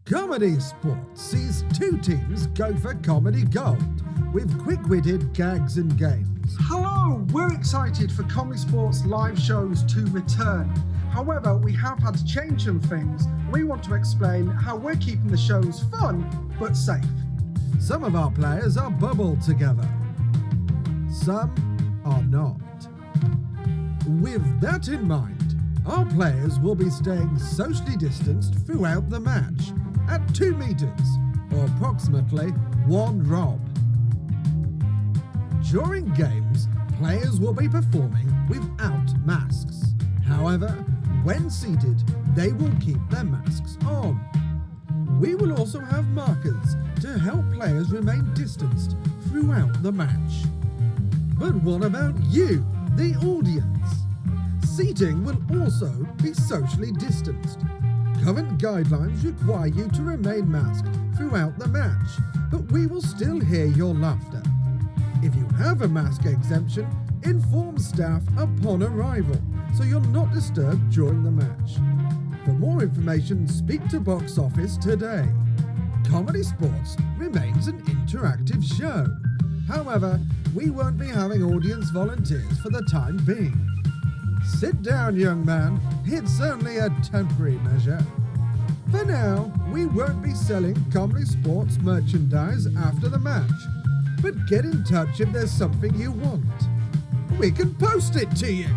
Comedy Sports sees two teams go for comedy gold with quick-witted gags and games. Hello, we're excited for ComedySportz live shows to return. However, we have had to change some things. We want to explain how we're keeping the shows fun but safe. Some of our players are bubbled together. Some are not. With that in mind, our players will be staying socially distanced throughout the match at 2 meters, or approximately 1 rob. During games, players will be performing without masks. However, when seated, they will keep their masks on. We will also have markers to help players remain distanced throughout the match. But what about you, the audience? Seating will also be socially distanced. Current guidelines require you to remain masked throughout the match, but we will still hear your laughter. If you have a mask exemption, inform staff upon arrival so you're not disturbed during the match. For more information, speak to box office today. ComedySportz remains an interactive show. However, we won't be having audience volunteers for the time being. Sit down, young man. It's only a temporary measure. For now, we won't be selling ComedySportz merchandise after the match, but get in touch if there's something you want. We can post it to you.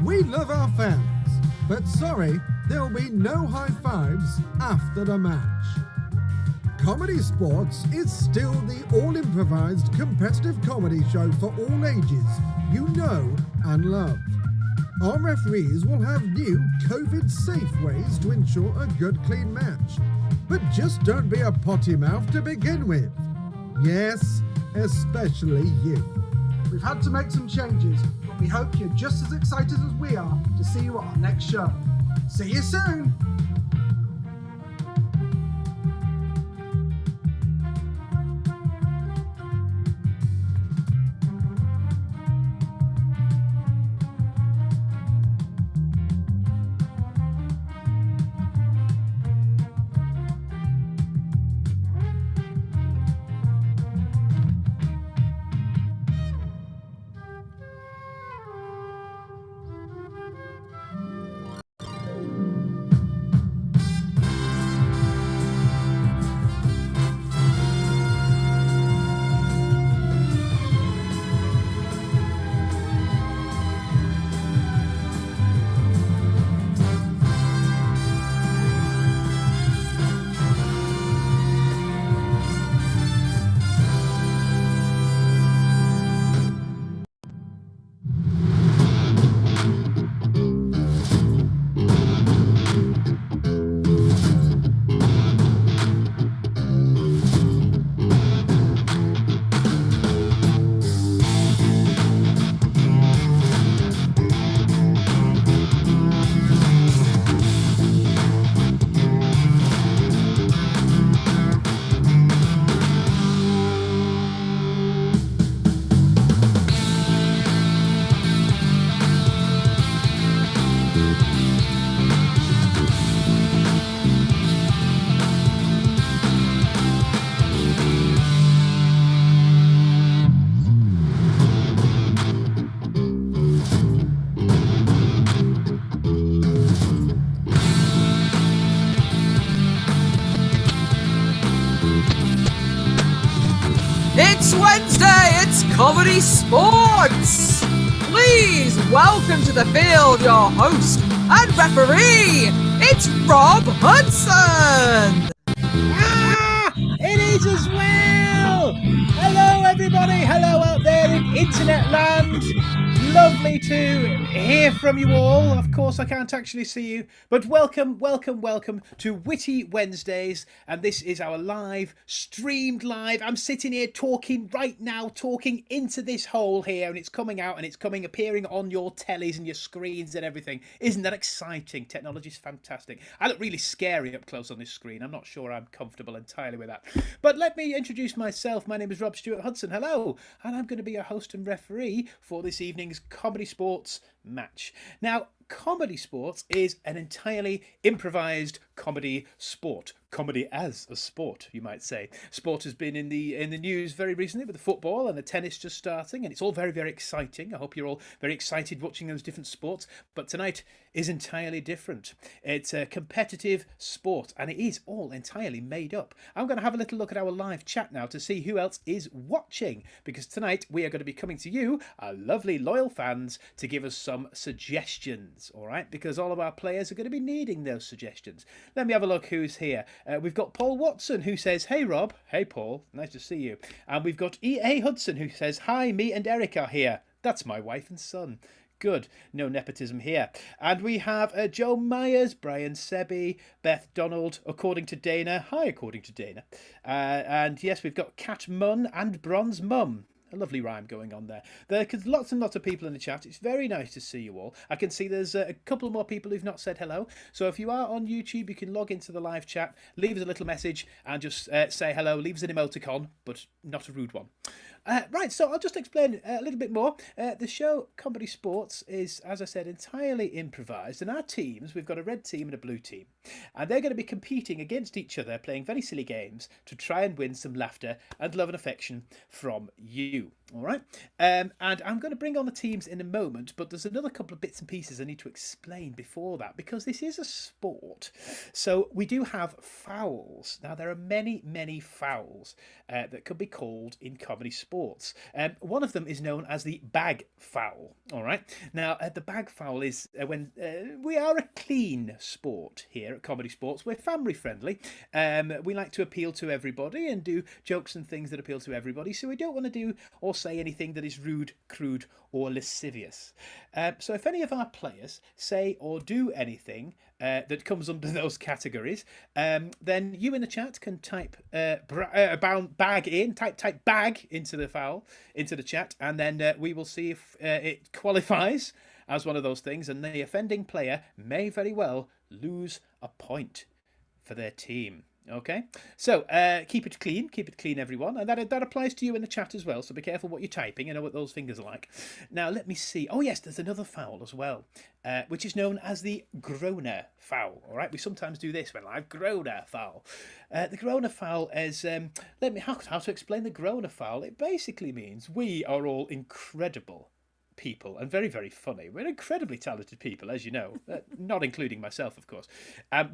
We love our fans, but sorry, there'll be no high fives after the match. ComedySportz is still the all-improvised competitive comedy show for all ages you know and love. Our referees will have new COVID-safe ways to ensure a good, clean match. But just don't be a potty mouth to begin with. Yes, especially you. We've had to make some changes, but we hope you're just as excited as we are to see you at our next show. See you soon! It's Wednesday, it's ComedySportz! Please welcome to the field your host and referee, it's Rob Hudson! It is as well! Hello everybody, hello out there in internet land. Lovely to hear from you all. Of course I can't actually see you, but welcome to Witty Wednesdays, and this is our streamed live. I'm sitting here talking right now, talking into this hole here, and it's coming out and it's appearing on your tellies and your screens and everything. Isn't that exciting? Technology's fantastic. I look really scary up close on this screen. I'm not sure I'm comfortable entirely with that. But let me introduce myself. My name is Rob Stewart Hudson. Hello, and I'm going to be your host and referee for this evening's ComedySportz match. Now, ComedySportz is an entirely improvised comedy sport. comedy as a sport, you might say. Sport has been in the news very recently with the football and the tennis just starting, and it's all very, very exciting. I hope you're all very excited watching those different sports. But tonight is entirely different. It's a competitive sport, and it is all entirely made up. I'm going to have a little look at our live chat now to see who else is watching, because tonight we are going to be coming to you, our lovely loyal fans, to give us some suggestions, all right? Because all of our players are going to be needing those suggestions. Let me have a look who's here. We've got Paul Watson, who says, "Hey Rob." Hey Paul, nice to see you. And we've got E.A. Hudson, who says, "Hi, me and Eric are here." That's my wife and son. Good, no nepotism here. And we have Joe Myers, Brian Sebi, Beth Donald, according to Dana. Hi, according to Dana. And yes, we've got Cat Munn and Bronze Mum. A lovely rhyme going on there. There's lots and lots of people in the chat. It's very nice to see you all. I can see there's a couple more people who've not said hello. So if you are on YouTube, you can log into the live chat, leave us a little message and just say hello. Leave us an emoticon, but not a rude one. Right, so I'll just explain a little bit more. The show ComedySportz is, as I said, entirely improvised. And our teams, we've got a red team and a blue team. And they're going to be competing against each other, playing very silly games to try and win some laughter and love and affection from you. All right. And I'm going to bring on the teams in a moment, but there's another couple of bits and pieces I need to explain before that, because this is a sport. So we do have fouls. Now, there are many, many fouls that could be called in ComedySportz. One of them is known as the bag foul. All right. Now, the bag foul is when we are a clean sport here at ComedySportz. We're family friendly. We like to appeal to everybody and do jokes and things that appeal to everybody. So we don't want to do or say anything that is rude, crude, or lascivious. So if any of our players say or do anything that comes under those categories, then you in the chat can type bag in, type bag into the foul, into the chat, and then we will see if it qualifies as one of those things, and the offending player may very well lose a point for their team. Okay, so keep it clean, everyone, and that applies to you in the chat as well. So be careful what you're typing. I know what those fingers are like. Now let me see. Oh yes, there's another foul as well, which is known as the groaner foul. All right, we sometimes do this when live groaner foul. The groaner foul is how to explain the groaner foul. It basically means we are all incredible people and very, very funny. We're incredibly talented people, as you know, not including myself, of course.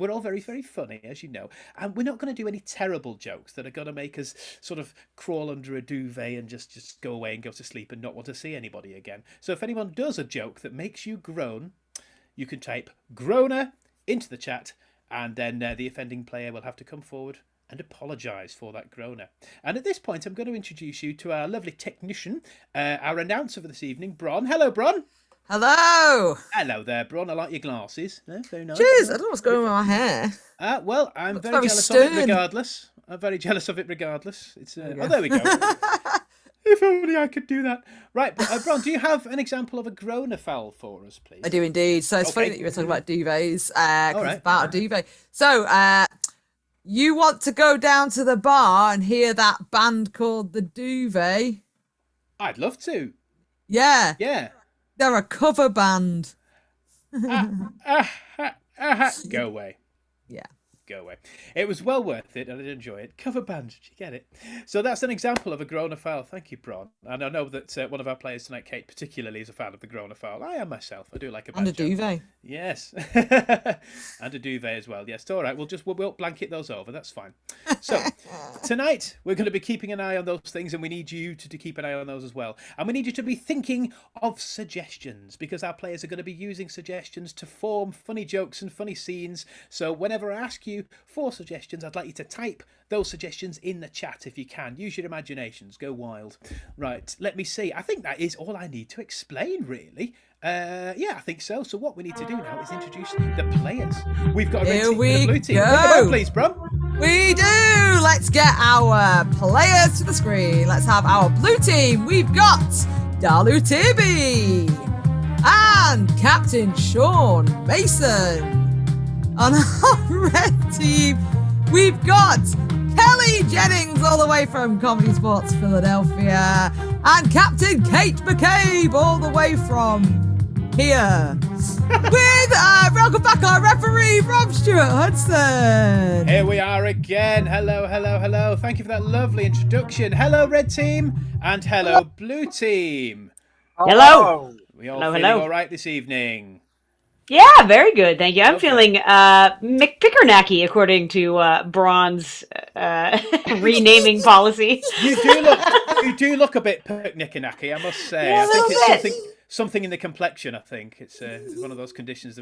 We're all very, very funny, as you know, and we're not going to do any terrible jokes that are going to make us sort of crawl under a duvet and just go away and go to sleep and not want to see anybody again. So if anyone does a joke that makes you groan, you can type groaner into the chat, and then the offending player will have to come forward and apologise for that groaner. And at this point, I'm going to introduce you to our lovely technician, our announcer for this evening, Bron. Hello, Bron. Hello. Hello there, Bron. I like your glasses. Very nice. Cheers. I don't know what's going on with my hair. Well, I'm very jealous stern. of it regardless. I'm very jealous of it regardless. It's oh, there we go. If only I could do that. Right, Bron, do you have an example of a groaner foul for us, please? I do indeed. So it's funny that you were talking about duvets. All right. It's about a duvet. So, you want to go down to the bar and hear that band called the Duvet? I'd love to. Yeah. Yeah. They're a cover band. Go away. Yeah. Go away. It was well worth it, and I did enjoy it. Cover band, did you get it? So that's an example of a groaner foul. Thank you, Bron. And I know that one of our players tonight, Kate, particularly is a fan of the groaner foul. I am myself. I do like a bad And a joke. duvet. Yes. And a duvet as well. Yes, all right. We'll blanket those over. That's fine. So tonight we're going to be keeping an eye on those things, and we need you to keep an eye on those as well. And we need you to be thinking of suggestions, because our players are going to be using suggestions to form funny jokes and funny scenes. So whenever I ask you for suggestions, I'd like you to type those suggestions in the chat if you can. Use your imaginations. Go wild. Right, let me see. I think that is all I need to explain, really. Yeah, I think so. So what we need to do now is introduce the players. We've got a red team and a blue team. Bring them up, please, Bron. We do. Let's get our players to the screen. Let's have our blue team. We've got Dalu Tibi and Captain Sean Mason. On our red team, we've got Kelly Jennings all the way from ComedySportz Philadelphia and Captain Kate McCabe all the way from here. with welcome back our referee, Rob Stewart Hudson. Here we are again. Hello, hello, hello. Thank you for that lovely introduction. Hello, red team, and hello, blue team. Hello. We all Hello, feeling hello. all right this evening? Yeah, very good. Thank you. I'm Okay. feeling McPickernacky, according to Braun's renaming policy. You do look a bit knickeracky, I must say. Yeah, I think a it's little bit. something in the complexion. I think it's one of those conditions.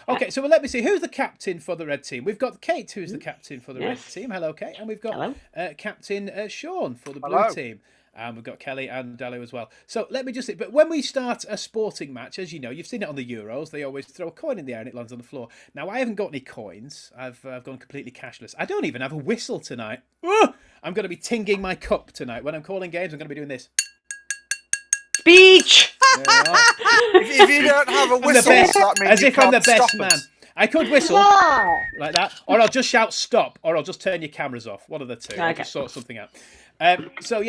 Okay, so let me see. Who's the captain for the red team? We've got Kate, who's the captain for the red team. Hello, Kate. And we've got Captain Sean for the blue team. And we've got Kelly and Dalu as well. So let me just say, but when we start a sporting match, as you know, you've seen it on the Euros, they always throw a coin in the air and it lands on the floor. Now, I haven't got any coins. I've gone completely cashless. I don't even have a whistle tonight. I'm going to be tinging my cup tonight. When I'm calling games, I'm going to be doing this. Speech! If you don't have a whistle, that means as you if I'm the can't best stop man. us. I could whistle like that, or I'll just shout stop, or I'll just turn your cameras off. One of the two. I'll just sort something out. So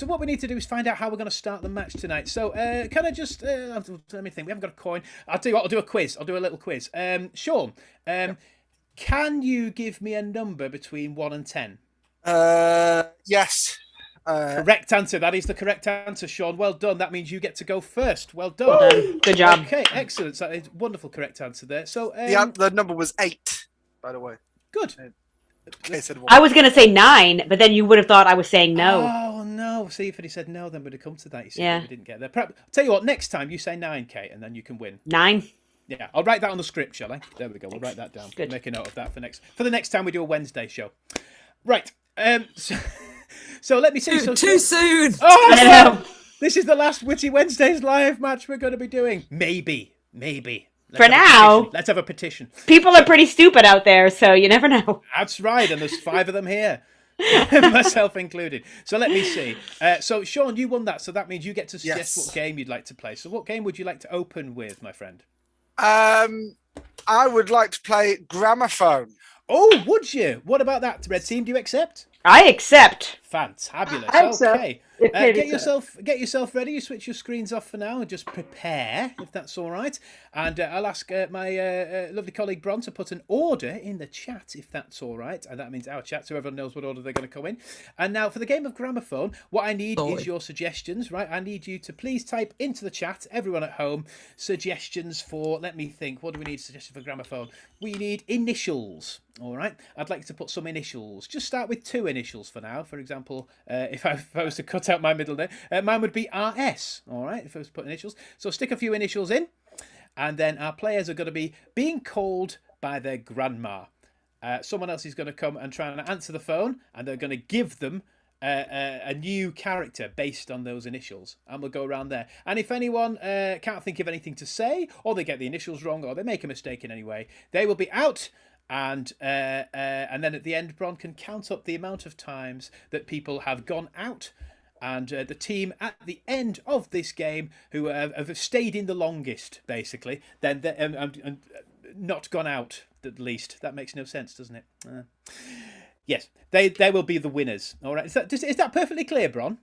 what we need to do is find out how we're going to start the match tonight. So can I just let me think? We haven't got a coin. I'll tell you what. I'll do a quiz. I'll do a little quiz. Sean, can you give me a number between 1 and 10? Yes. Correct answer. That is the correct answer, Sean. Well done. That means you get to go first. Well done. Well done. Good job. Okay, excellent. So it's wonderful correct answer there. So The number was 8, by the way. good. I was going to say 9, but then you would have thought I was saying no. Oh no! See, if he said no, then we'd have come to that. You see, Yeah. we didn't get there. Perhaps, tell you what. Next time you say 9, Kate, and then you can win. 9. Yeah, I'll write that on the script, shall I? There we go. We'll write that down. Good. Make a note of that for the next time we do a Wednesday show. Right. So let me see. Too soon. Oh, I know. this is the last Witty Wednesdays live match we're going to be doing. Maybe. For now. Let's have a petition. People are pretty stupid out there, so you never know. That's right, and there's 5 of them here. Myself included. So let me see. So Sean, you won that, so that means you get to suggest what game you'd like to play. So what game would you like to open with, my friend? I would like to play Gramophone. Oh, would you? What about that, Red Team? Do you accept? I accept. Fantabulous. I accept. Okay. Get yourself ready. You switch your screens off for now and just prepare, if that's all right. And I'll ask my lovely colleague Bron to put an order in the chat, if that's all right. And that means our chat, so everyone knows what order they're going to come in. And now for the game of Gramophone, what I need is your suggestions, right? I need you to please type into the chat, everyone at home, suggestions for, let me think, what do we need suggestions for Gramophone? We need initials. All right. I'd like to put some initials. Just start with 2 initials for now. For example, if I was to cut out my middle name, mine would be RS. All right. If I was to put initials. So stick a few initials in. And then our players are going to be being called by their grandma. Someone else is going to come and try and answer the phone. And they're going to give them a new character based on those initials, and we'll go around there. And if anyone can't think of anything to say, or they get the initials wrong, or they make a mistake in any way, they will be out. And then at the end, Bron can count up the amount of times that people have gone out. And the team at the end of this game who have stayed in the longest, basically, then and not gone out at least. That makes no sense, doesn't it? Yes, they will be the winners. All right, is that perfectly clear, Bron?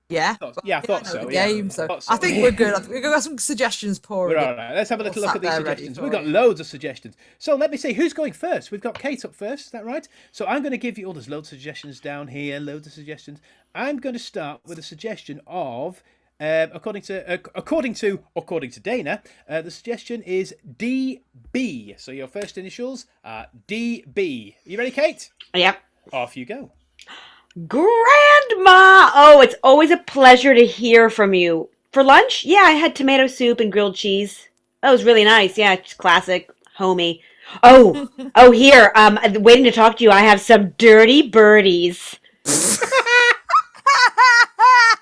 Yeah. I thought so. Game, so I think we're good. I think we've got some suggestions pouring. We're all right. Let's have a little look at these suggestions. We've got loads of suggestions. So let me see who's going first. We've got Kate up first. Is that right? So I'm going to give you all. There's loads of suggestions down here. Loads of suggestions. I'm going to start with a suggestion of, according to Dana, the suggestion is DB. So your first initials are DB. You ready, Kate? Yep. Off you go. Grandma! Oh, it's always a pleasure to hear from you. For lunch? Yeah, I had tomato soup and grilled cheese. That was really nice. Yeah, just classic, homey. Oh, here. Waiting to talk to you. I have some dirty birdies.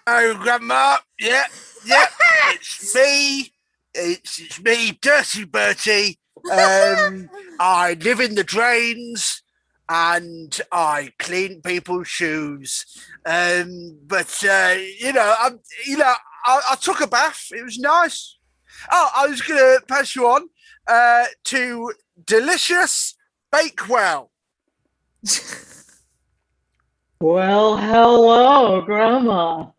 Oh, Grandma. Yeah. It's me. It's me, Dirty Bertie. I live in the drains. And I clean people's shoes, I took a bath. It was nice. Oh, I was going to pass you on to Delicious Bakewell. Well, hello, Grandma.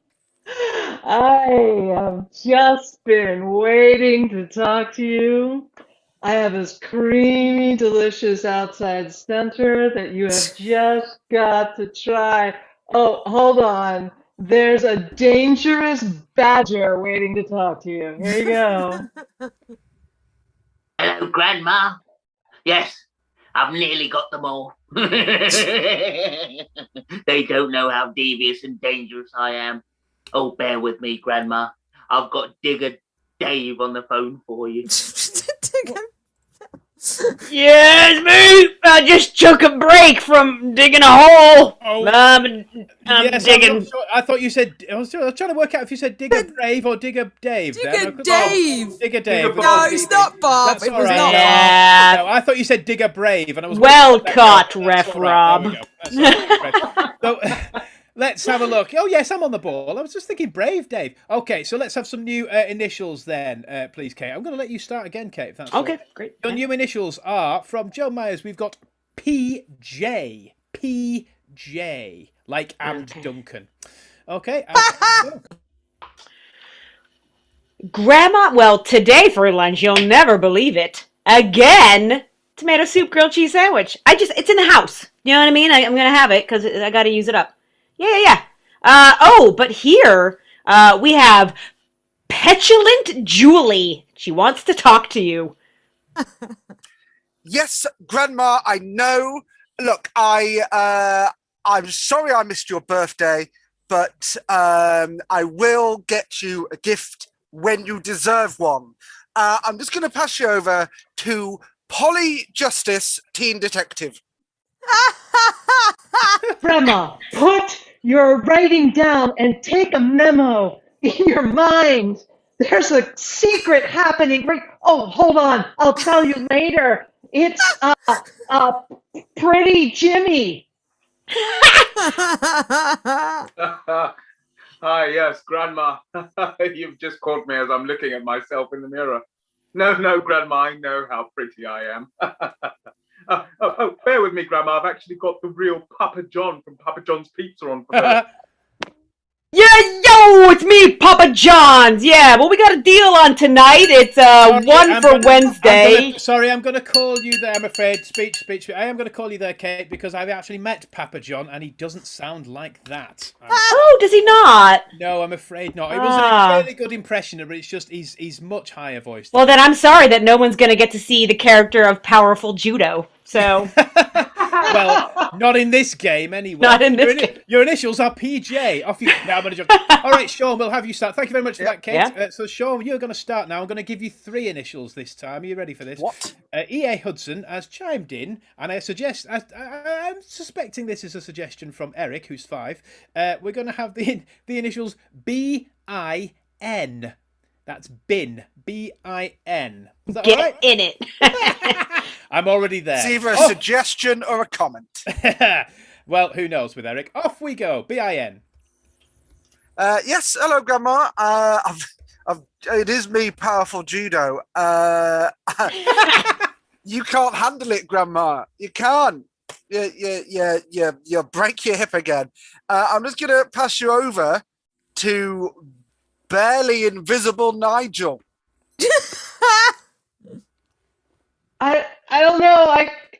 I have just been waiting to talk to you. I have this creamy, delicious outside center that you have just got to try. Oh, hold on. There's a dangerous badger waiting to talk to you. Here you go. Hello, Grandma. Yes, I've nearly got them all. They don't know how devious and dangerous I am. Oh, bear with me, Grandma. I've got Digger Dave on the phone for you. Yes, me. I just took a break from digging a hole. Oh. I'm Yes, digging. I'm not sure. I thought you said. I was trying to work out if you said Digger Brave or Digger Dave. Digger Dave. Digger Dave. No, it's not Bob. That's It all was right. not Yeah. No, I thought you said Digger Brave, and I was Well that caught, joke. Ref That's all right. Rob. There we go. That's all right. So, let's have a look. Oh yes, I'm on the ball. I was just thinking Brave Dave. Okay, so let's have some new initials then, please, Kate. I'm going to let you start again, Kate. If that's Okay, all right. great. Your new initials are from Joe Myers. We've got PJ. PJ, like and Duncan. Okay. Grandma, well, today for lunch, you'll never believe it. Again, tomato soup grilled cheese sandwich. It's in the house. You know what I mean? I'm going to have it because I got to use it up. Yeah. But here we have petulant Julie. She wants to talk to you. Yes, Grandma, I know. Look, I'm sorry I missed your birthday, but I will get you a gift when you deserve one. I'm just going to pass you over to Polly Justice, Teen Detective. Grandma, put your writing down and take a memo in your mind. There's a secret happening. Oh, hold on. I'll tell you later. It's Pretty Jimmy. Hi, yes, Grandma. You've just caught me as I'm looking at myself in the mirror. No, Grandma, I know how pretty I am. Bear with me, Grandma. I've actually got the real Papa John from Papa John's Pizza on for Yeah, yo, it's me, Papa John's. Yeah, well, we got a deal on tonight. It's one for Wednesday. I'm going to call you there, I'm afraid. Speech. I am going to call you there, Kate, because I've actually met Papa John, and he doesn't sound like that. Oh, does he not? No, I'm afraid not. It was a really good impression, but it's just he's much higher voiced. Well, then I'm sorry that no one's going to get to see the character of Powerful Judo. So, well, not in this game anyway. Not in this game. Your initials are PJ. Off you. Now I'm going to jump. All right, Sean, we'll have you start. Thank you very much for that, Kate. Yeah. So, Sean, you're going to start now. I'm going to give you 3 initials this time. Are you ready for this? What? EA Hudson has chimed in, and I'm suspecting this is a suggestion from Eric, who's 5. We're going to have the initials BIN. That's bin. BIN. Is that get all right? in it. I'm already there. It's either a suggestion or a comment. Well, who knows with Eric. Off we go. BIN. Yes, hello, Grandma. It is me, Powerful Judo. You can't handle it, Grandma. You can't. You break your hip again. I'm just going to pass you over to Barely Invisible Nigel. I don't know.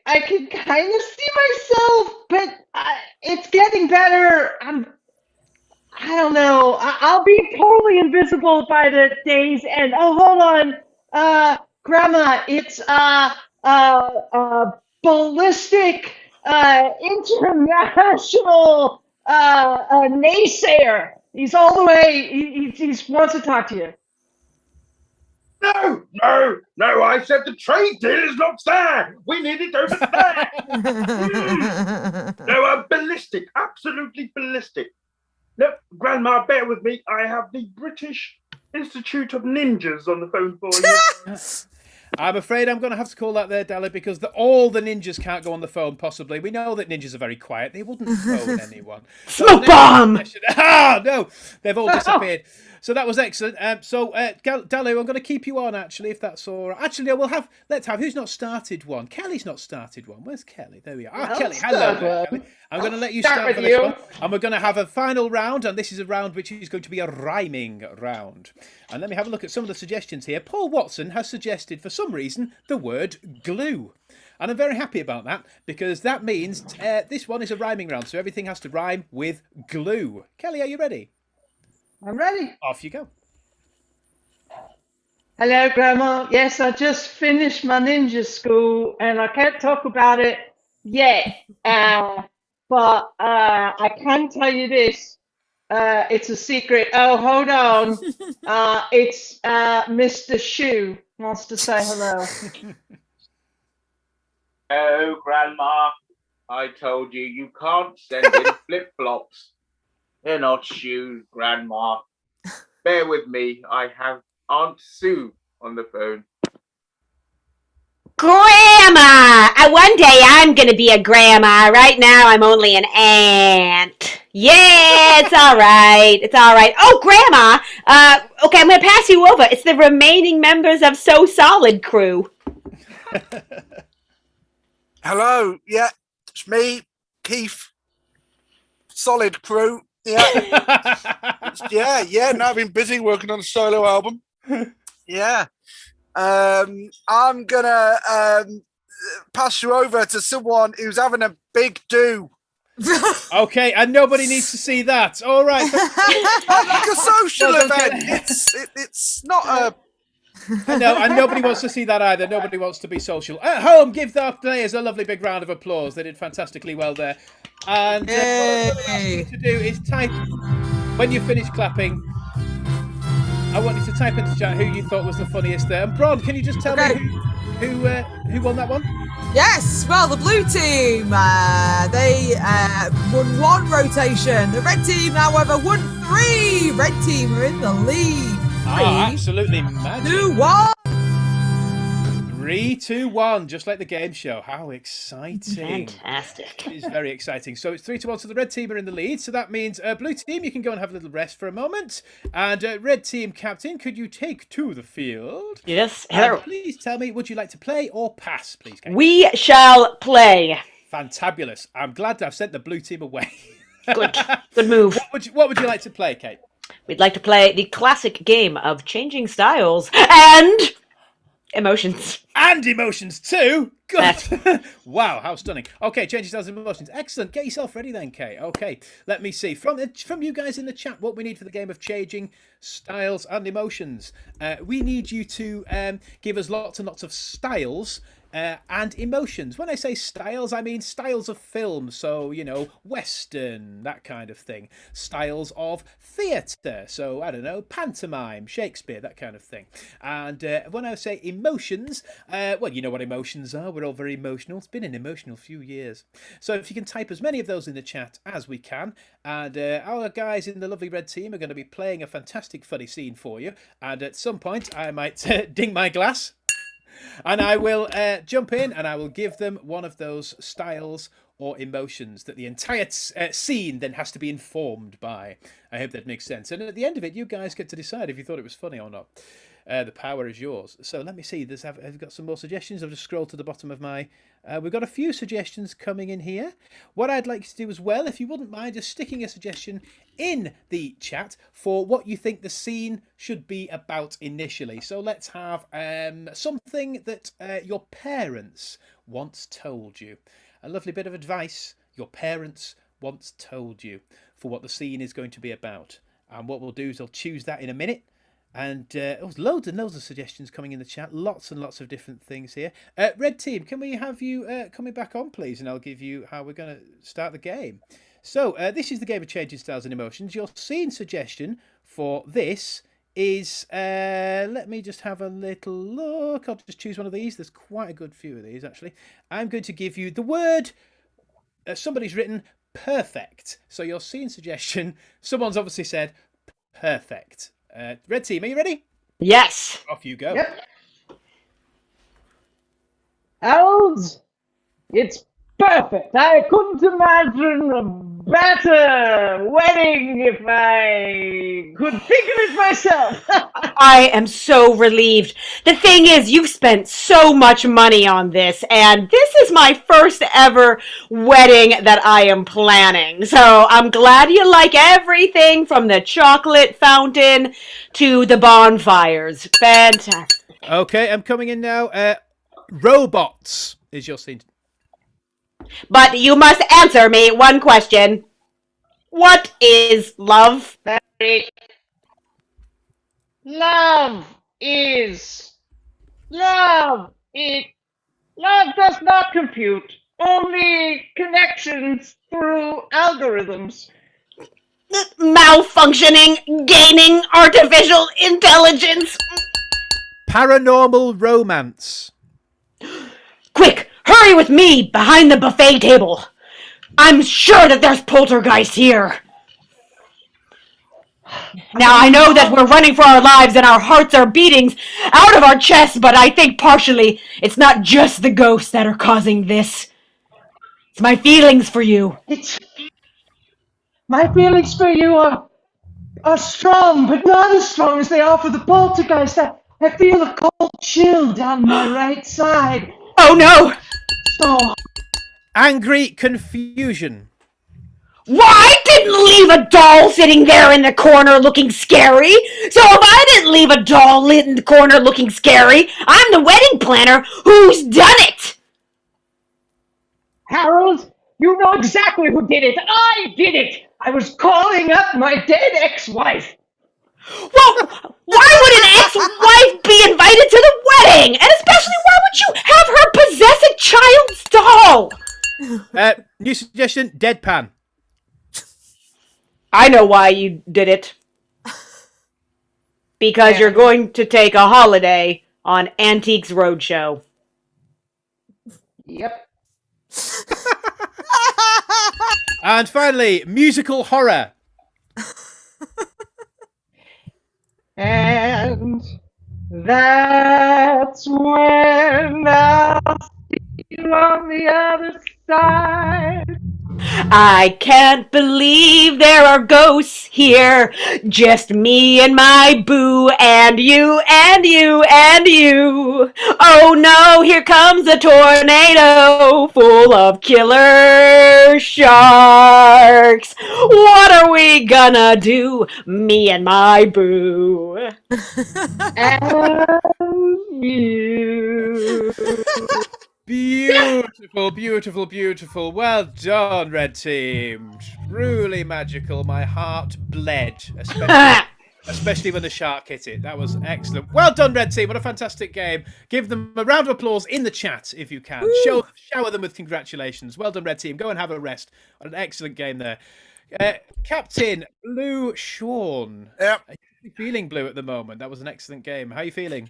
I can kind of see myself, but it's getting better. I don't know. I'll be totally invisible by the day's end. Oh, hold on. Grandma, it's ballistic international naysayer. He's all the way. He wants to talk to you. No, I said the trade deal is not fair. We need it over there. No, I'm ballistic, absolutely ballistic. No, Grandma, bear with me. I have the British Institute of Ninjas on the phone for you. I'm afraid I'm going to have to call that there, Dally, because all the ninjas can't go on the phone, possibly. We know that ninjas are very quiet. They wouldn't phone anyone. Smoke bomb! No, they've all disappeared. So that was excellent. Dally, I'm going to keep you on, actually, if that's all right. Actually, no, let's have, who's not started one? Kelly's not started one. Where's Kelly? There we are. Ah, Kelly, hello there, Kelly. I'm going to let you start for this one. And we're going to have a final round, and this is a round which is going to be a rhyming round. And let me have a look at some of the suggestions here. Paul Watson has suggested, for some reason, the word glue. And I'm very happy about that, because that means this one is a rhyming round, so everything has to rhyme with glue. Kelly, are you ready? I'm ready. Off you go. Hello, Grandma. Yes, I just finished my ninja school, and I can't talk about it yet. But I can tell you this. It's a secret. Oh, hold on. It's Mr. Shoe wants to say hello. Oh, Grandma, I told you, you can't send in flip-flops. They're not shoes, Grandma. Bear with me. I have Aunt Sue on the phone. Grandma! One day I'm gonna be a grandma. Right now I'm only an aunt. Yeah, it's all right. It's all right. Oh, Grandma! Okay, I'm gonna pass you over. It's the remaining members of So Solid crew. Hello, yeah, it's me, Keith. Solid crew. Yeah. No, I've been busy working on a solo album. Yeah. I'm gonna pass you over to someone who's having a big do. Okay, and nobody needs to see that. All right. Like a social event. It's not a... No, and nobody wants to see that either. Nobody wants to be social. At home, give our players a lovely big round of applause. They did fantastically well there. And what I'm going to ask you to do is type, when you finish clapping, I want you to type into chat who you thought was the funniest there. And Bron, can you just tell me who won that one? Yes, well, the blue team, they won 1 rotation. The red team, however, won 3. Red team are in the lead. Absolutely magic. 2-1. 3-2-1, just like the game show. How exciting. Fantastic. It is very exciting. So it's 3-1, so the red team are in the lead. So that means blue team, you can go and have a little rest for a moment. And red team captain, could you take to the field? Yes, hello. Please tell me, would you like to play or pass, please, Kate? We shall play. Fantabulous. I'm glad to have sent the blue team away. Good move. What would you like to play, Kate? We'd like to play the classic game of changing styles and emotions. And emotions too. Good. Wow, how stunning. Okay, changing styles and emotions. Excellent. Get yourself ready then, Kate. Okay, let me see. From you guys in the chat, what we need for the game of changing styles and emotions. We need you to give us lots and lots of styles and emotions. When I say styles, I mean styles of film. So, you know, Western, that kind of thing. Styles of theatre. So, I don't know, pantomime, Shakespeare, that kind of thing. And when I say emotions, well, you know what emotions are. We're all very emotional. It's been an emotional few years. So if you can type as many of those in the chat as we can. And our guys in the lovely red team are going to be playing a fantastic funny scene for you. And at some point, I might ding my glass. And I will jump in and I will give them one of those styles or emotions that the entire scene then has to be informed by. I hope that makes sense. And at the end of it, you guys get to decide if you thought it was funny or not. The power is yours. So let me see. I've got some more suggestions. I've just scrolled to the bottom of my... we've got a few suggestions coming in here. What I'd like to do as well, if you wouldn't mind, just sticking a suggestion in the chat for what you think the scene should be about initially. So let's have something that your parents once told you. A lovely bit of advice your parents once told you for what the scene is going to be about. And what we'll do is I'll choose that in a minute. And there's loads and loads of suggestions coming in the chat. Lots and lots of different things here. Red team, can we have you coming back on, please? And I'll give you how we're going to start the game. So this is the game of changing styles and emotions. Your scene suggestion for this is... let me just have a little look. I'll just choose one of these. There's quite a good few of these, actually. I'm going to give you the word... somebody's written perfect. So your scene suggestion, someone's obviously said perfect. Red team, are you ready? Yes. Off you go. Yep. Harold, it's perfect. I couldn't imagine a better wedding if I could think of it myself. I am so relieved. The thing is, you've spent so much money on this, and this is my first ever wedding that I am planning. So I'm glad you like everything from the chocolate fountain to the bonfires. Fantastic. Okay, I'm coming in now. Robots is your scene. But you must answer me one question. What is love? Love is love. Love does not compute. Only connections through algorithms. Malfunctioning, gaining artificial intelligence. Paranormal romance. Quick, hurry with me behind the buffet table. I'm sure that there's poltergeist here. Now, I know that we're running for our lives and our hearts are beating out of our chests, but I think partially it's not just the ghosts that are causing this. It's my feelings for you. My feelings for you are strong, but not as strong as they are for the poltergeist. I feel a cold chill down my right side. Oh no! So Angry confusion. Well, I didn't leave a doll sitting there in the corner looking scary. So if I didn't leave a doll in the corner looking scary, I'm the wedding planner who's done it. Harold, you know exactly who did it. I did it. I was calling up my dead ex-wife. Well, why would an ex-wife be invited to the wedding? And especially, why would you have her possess a child's doll? New suggestion, deadpan. I know why you did it. Because you're going to take a holiday on Antiques Roadshow. Yep. And finally, musical horror. And that's when I'll see you on the other side. I can't believe there are ghosts here. Just me and my boo and you and you and you. Oh no, here comes a tornado full of killer sharks. What are we gonna do, me and my boo? And you. Beautiful, beautiful, beautiful. Well done, Red Team. Truly magical. My heart bled, especially when the shark hit it. That was excellent. Well done, Red Team. What a fantastic game. Give them a round of applause in the chat if you can. Shower them with congratulations. Well done, Red Team. Go and have a rest. What an excellent game there. Captain Blue Sean. Yep. Are you feeling blue at the moment? That was an excellent game. How are you feeling?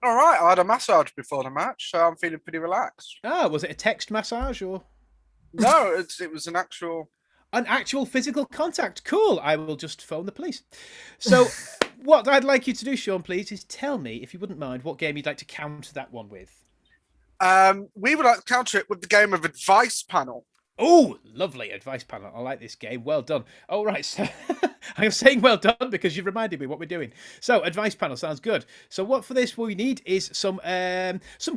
All right, I had a massage before the match, so I'm feeling pretty relaxed. Ah, was it a text massage or? No, it was an actual physical contact. Cool. I will just phone the police. So what I'd like you to do, Sean, please, is tell me, if you wouldn't mind, what game you'd like to counter that one with. We would like to counter it with the game of Advice Panel. Oh, lovely advice panel. I like this game. Well done. Oh, right. So I'm saying well done because you've reminded me what we're doing. So advice panel sounds good. So what for this we need is some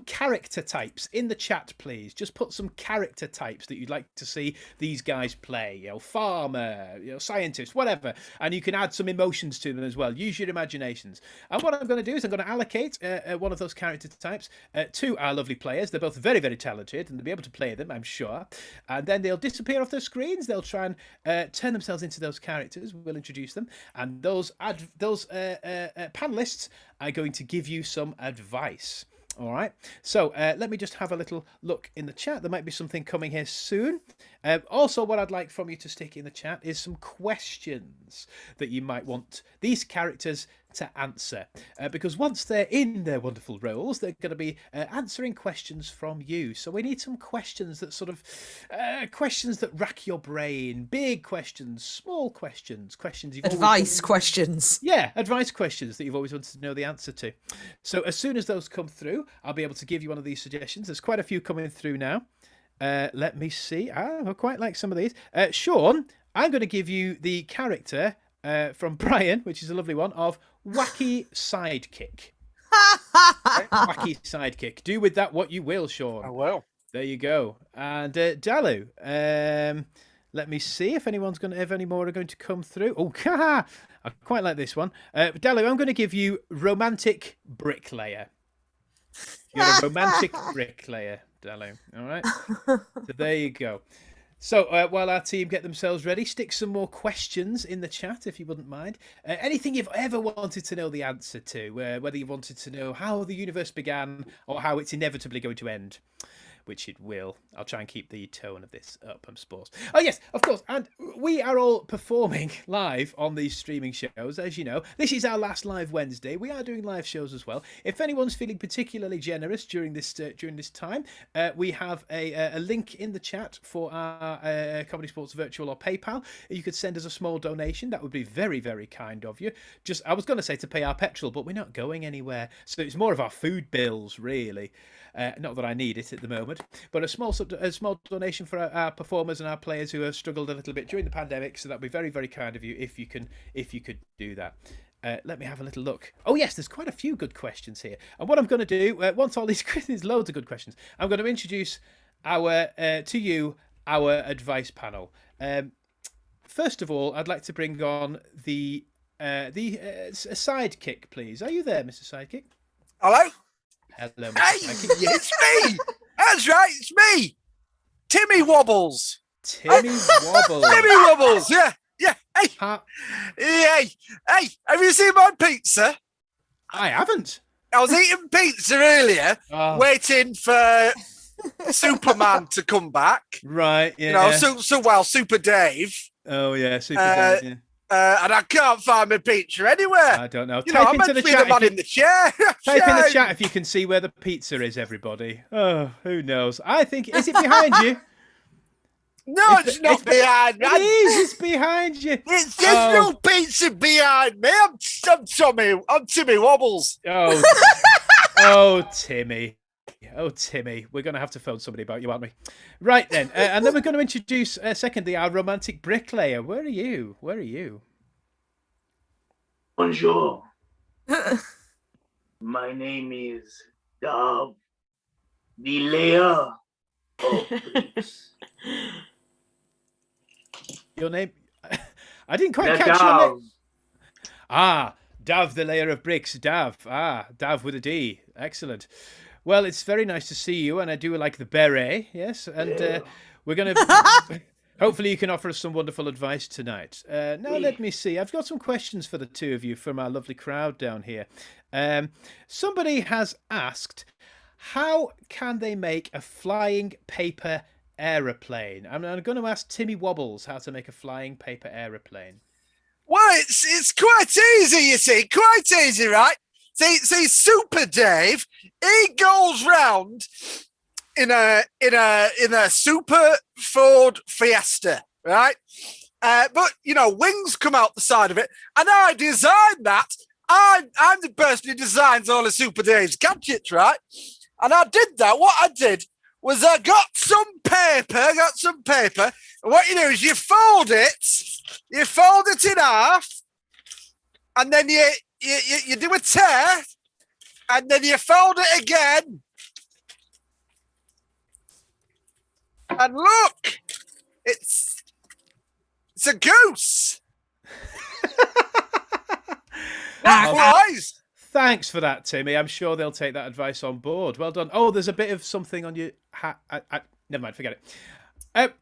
character types in the chat, please. Just put some character types that you'd like to see these guys play. You know, farmer, scientist, whatever. And you can add some emotions to them as well. Use your imaginations. And what I'm going to do is I'm going to allocate one of those character types to our lovely players. They're both very, very talented and they'll be able to play them, I'm sure. And then they'll disappear off their screens. They'll try and turn themselves into those characters. We'll introduce them, and those panelists are going to give you some advice. All right. So let me just have a little look in the chat. There might be something coming here soon. Also, what I'd like from you to stick in the chat is some questions that you might want these characters to answer. Because once they're in their wonderful roles, they're going to be answering questions from you. So we need some questions that sort of questions that rack your brain. Big questions, small questions, questions you've Advice questions. Yeah, advice questions that you've always wanted to know the answer to. So as soon as those come through, I'll be able to give you one of these suggestions. There's quite a few coming through now. Let me see. I quite like some of these. Sean, I'm going to give you the character from Brian, which is a lovely one, of Wacky Sidekick. Wacky Sidekick. Do with that what you will, Sean. I will. There you go. And Dalu, let me see if any more are going to come through. Oh, I quite like this one. Dalu, I'm going to give you romantic bricklayer. You're a romantic bricklayer, Dalu. All right. So there you go. So while our team get themselves ready, stick some more questions in the chat if you wouldn't mind. Anything you've ever wanted to know the answer to, whether you wanted to know how the universe began or how it's inevitably going to end. Which it will. I'll try and keep the tone of this up, I'm supposed. Oh, yes, of course. And we are all performing live on these streaming shows, as you know. This is our last live Wednesday. We are doing live shows as well. If anyone's feeling particularly generous during this time, we have a link in the chat for our ComedySportz virtual or PayPal. You could send us a small donation. That would be very, very kind of you. I was going to say to pay our petrol, but we're not going anywhere. So it's more of our food bills, really. Not that I need it at the moment, but a small donation for our performers and our players who have struggled a little bit during the pandemic. So that'd be very, very kind of you if you could do that. Let me have a little look. Oh yes, there's quite a few good questions here. And what I'm going to do once all these there's loads of good questions, I'm going to introduce our advice panel. First of all, I'd like to bring on the sidekick, please. Are you there, Mr. Sidekick? Hello. Hello, Hey, it's me. That's right, it's me. Timmy Wobbles. Timmy Wobbles. Timmy Wobbles, yeah. Hey, have you seen my pizza? I haven't. I was eating pizza earlier, waiting for Superman to come back. Right, yeah. Super Dave. Oh, yeah, Super Dave, yeah. And I can't find my pizza anywhere. I don't know. I'm meant to be the man in the chair. Type in the chat if you can see where the pizza is, everybody. Oh, who knows? I think, is it behind you? No, it's not behind me. It is. It's behind you. There's no pizza behind me. I'm Timmy Wobbles. Oh, Timmy. Oh, Timmy. We're going to have to phone somebody about you, aren't we? Right, then. And then we're going to introduce, secondly, our romantic bricklayer. Where are you? Bonjour. My name is Dav, the layer of bricks. Your name? I didn't quite catch your name. Dav, the layer of bricks. Dav. Dav with a D. Excellent. Well, it's very nice to see you, and I do like the beret, yes. And we're going to... Hopefully you can offer us some wonderful advice tonight. Now, let me see. I've got some questions for the two of you from our lovely crowd down here. Somebody has asked, how can they make a flying paper aeroplane? I'm going to ask Timmy Wobbles how to make a flying paper aeroplane. Well, it's quite easy, you see. Quite easy, right? See, Super Dave, he goes round in a super Ford Fiesta, right? But wings come out the side of it, and I designed that. I'm the person who designs all of Super Dave's gadgets, right? And I did that. What I did was I got some paper. And what you do is you fold it in half, and then you do a tear, and then you fold it again. And look, it's a goose. That flies. Thanks for that, Timmy. I'm sure they'll take that advice on board. Well done. Oh, there's a bit of something on your hat. Never mind, forget it.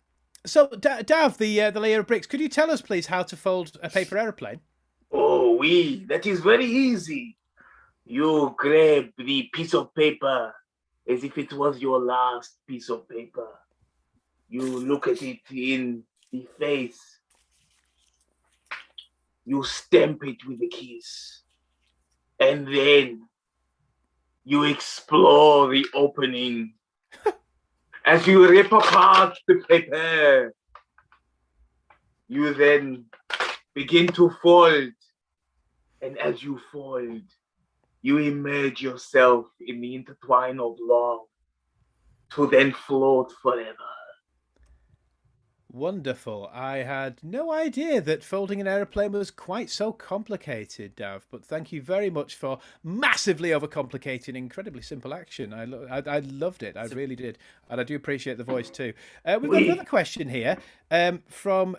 So, Dav, the layer of bricks, could you tell us, please, how to fold a paper aeroplane? Oh, oui, that is very easy. You grab the piece of paper as if it was your last piece of paper. You look at it in the face. You stamp it with a kiss. and then you explore the opening. As you rip apart the paper, you then begin to fold. And as you fold, you immerse yourself in the intertwine of love to then float forever. Wonderful. I had no idea that folding an aeroplane was quite so complicated, Dav, but thank you very much for massively overcomplicating incredibly simple action. I loved it. I really did. And I do appreciate the voice too. We've got another question here from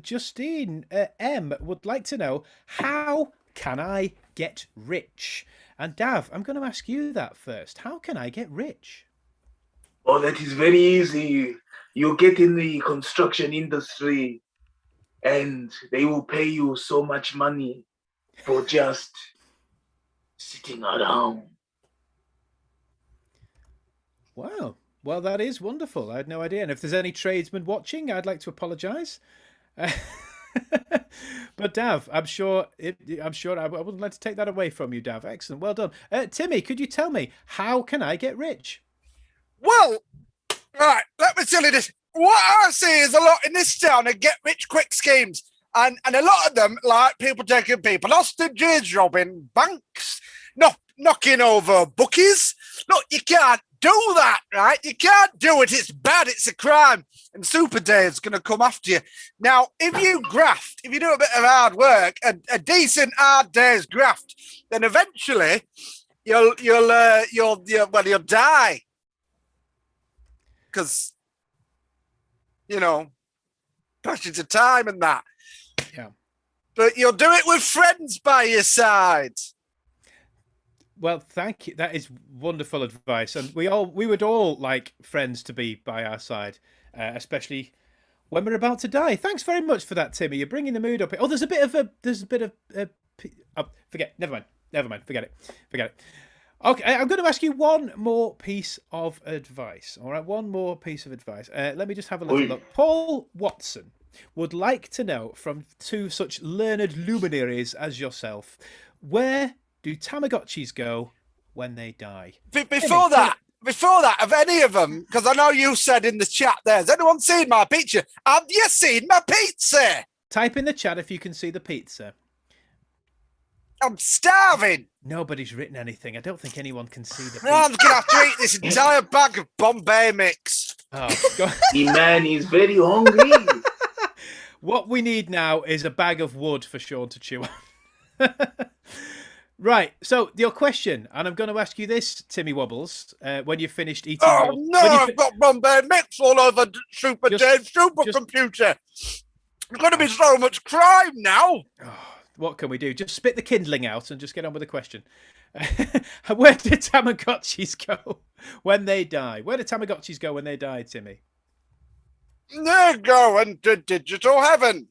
Justine M. would like to know, how can I get rich? And Dav, I'm going to ask you that first. How can I get rich? Oh, that is very easy. You get in the construction industry and they will pay you so much money for just sitting around. Wow. Well, that is wonderful. I had no idea. And if there's any tradesmen watching, I'd like to apologise. But Dav, I wouldn't like to take that away from you, Dav. Excellent. Well done. Timmy, could you tell me, how can I get rich? Well, right, let me tell you this. What I see is a lot in this town of get-rich-quick schemes. And a lot of them, like people taking people hostages, robbing banks, knocking over bookies. Look, you can't do that, right? You can't do it. It's bad. It's a crime. And Super Day is going to come after you. Now, if you graft, if you do a bit of hard work, a decent hard day's graft, then eventually you'll die. Because, passage of time and that. Yeah. But you'll do it with friends by your side. Well, thank you. That is wonderful advice. And we would all like friends to be by our side, especially when we're about to die. Thanks very much for that, Timmy. You're bringing the mood up. Oh, never mind. Forget it. Okay, I'm going to ask you one more piece of advice. All right, one more piece of advice. Let me just have a little look. Paul Watson would like to know from two such learned luminaries as yourself, where do Tamagotchis go when they die? Before that, have any of them, because I know you said in the chat there, has anyone seen my picture? Have you seen my pizza? Type in the chat if you can see the pizza. I'm starving. Nobody's written anything. I don't think anyone can see the pizza. I'm going to have to eat this entire bag of Bombay mix. Oh, God. The man is very hungry. What we need now is a bag of wood for Sean to chew on. Right, so your question, and I'm going to ask you this, Timmy Wobbles, when you've finished eating... I've got Bombay mix all over Super Dave's supercomputer. There's going to be so much crime now. Oh, what can we do? Just spit the kindling out and just get on with the question. Where did Tamagotchis go when they die? Where do Tamagotchis go when they die, Timmy? They're going to digital heaven.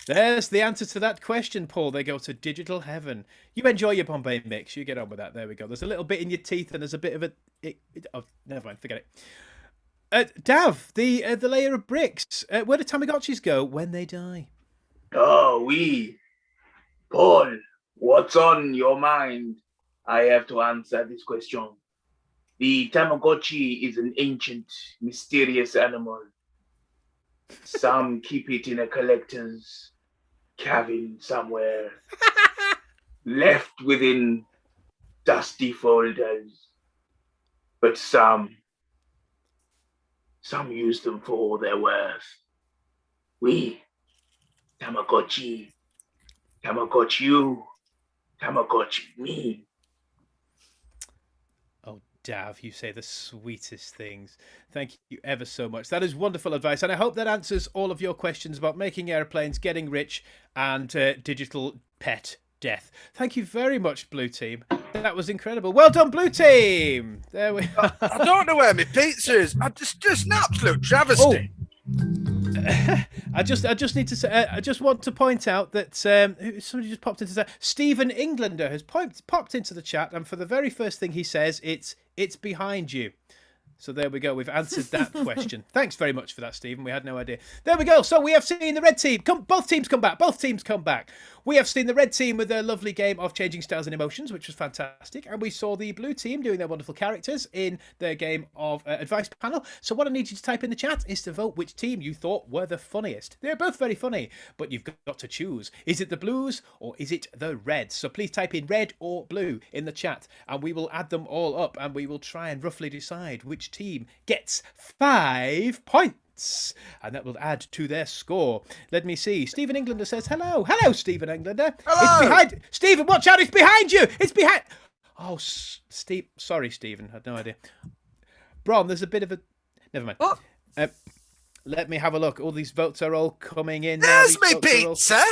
There's the answer to that question, Paul. They go to digital heaven. You enjoy your Bombay mix. You get on with that. There we go. There's a little bit in your teeth and there's a bit of oh, never mind. Forget it. Dav, the layer of bricks. Where do Tamagotchis go when they die? Oh, Paul, what's on your mind? I have to answer this question. The Tamagotchi is an ancient, mysterious animal. Some keep it in a collector's cabin somewhere, left within dusty folders. But some use them for all they're worth. Tamagotchi you, Tamagotchi me. Oh, Dav, you say the sweetest things. Thank you ever so much. That is wonderful advice, and I hope that answers all of your questions about making airplanes, getting rich, and digital pet death. Thank you very much, Blue Team. That was incredible. Well done, Blue Team. There we are. I don't know where my pizza is. I just an absolute travesty. I just need to say, I just want to point out that somebody just popped into that. Stephen Englander has popped into the chat, and for the very first thing he says, it's behind you. So there we go. We've answered that question. Thanks very much for that, Stephen. We had no idea. There we go. So we have seen the red team. Both teams come back. Both teams come back. We have seen the red team with their lovely game of Changing Styles and Emotions, which was fantastic. And we saw the blue team doing their wonderful characters in their game of Advice Panel. So what I need you to type in the chat is to vote which team you thought were the funniest. They're both very funny, but you've got to choose. Is it the blues or is it the reds? So please type in red or blue in the chat, and we will add them all up, and we will try and roughly decide which team gets 5 points, and that will add to their score. Let me see. Stephen Englander says hello. Hello, Stephen Englander. Hello. It's behind. Stephen, watch out. It's behind you. It's behind. Oh, Steve. Sorry, Stephen. I had no idea. Bron, there's a bit of a... Never mind. Oh. Let me have a look. All these votes are all coming in now. There's me pizza.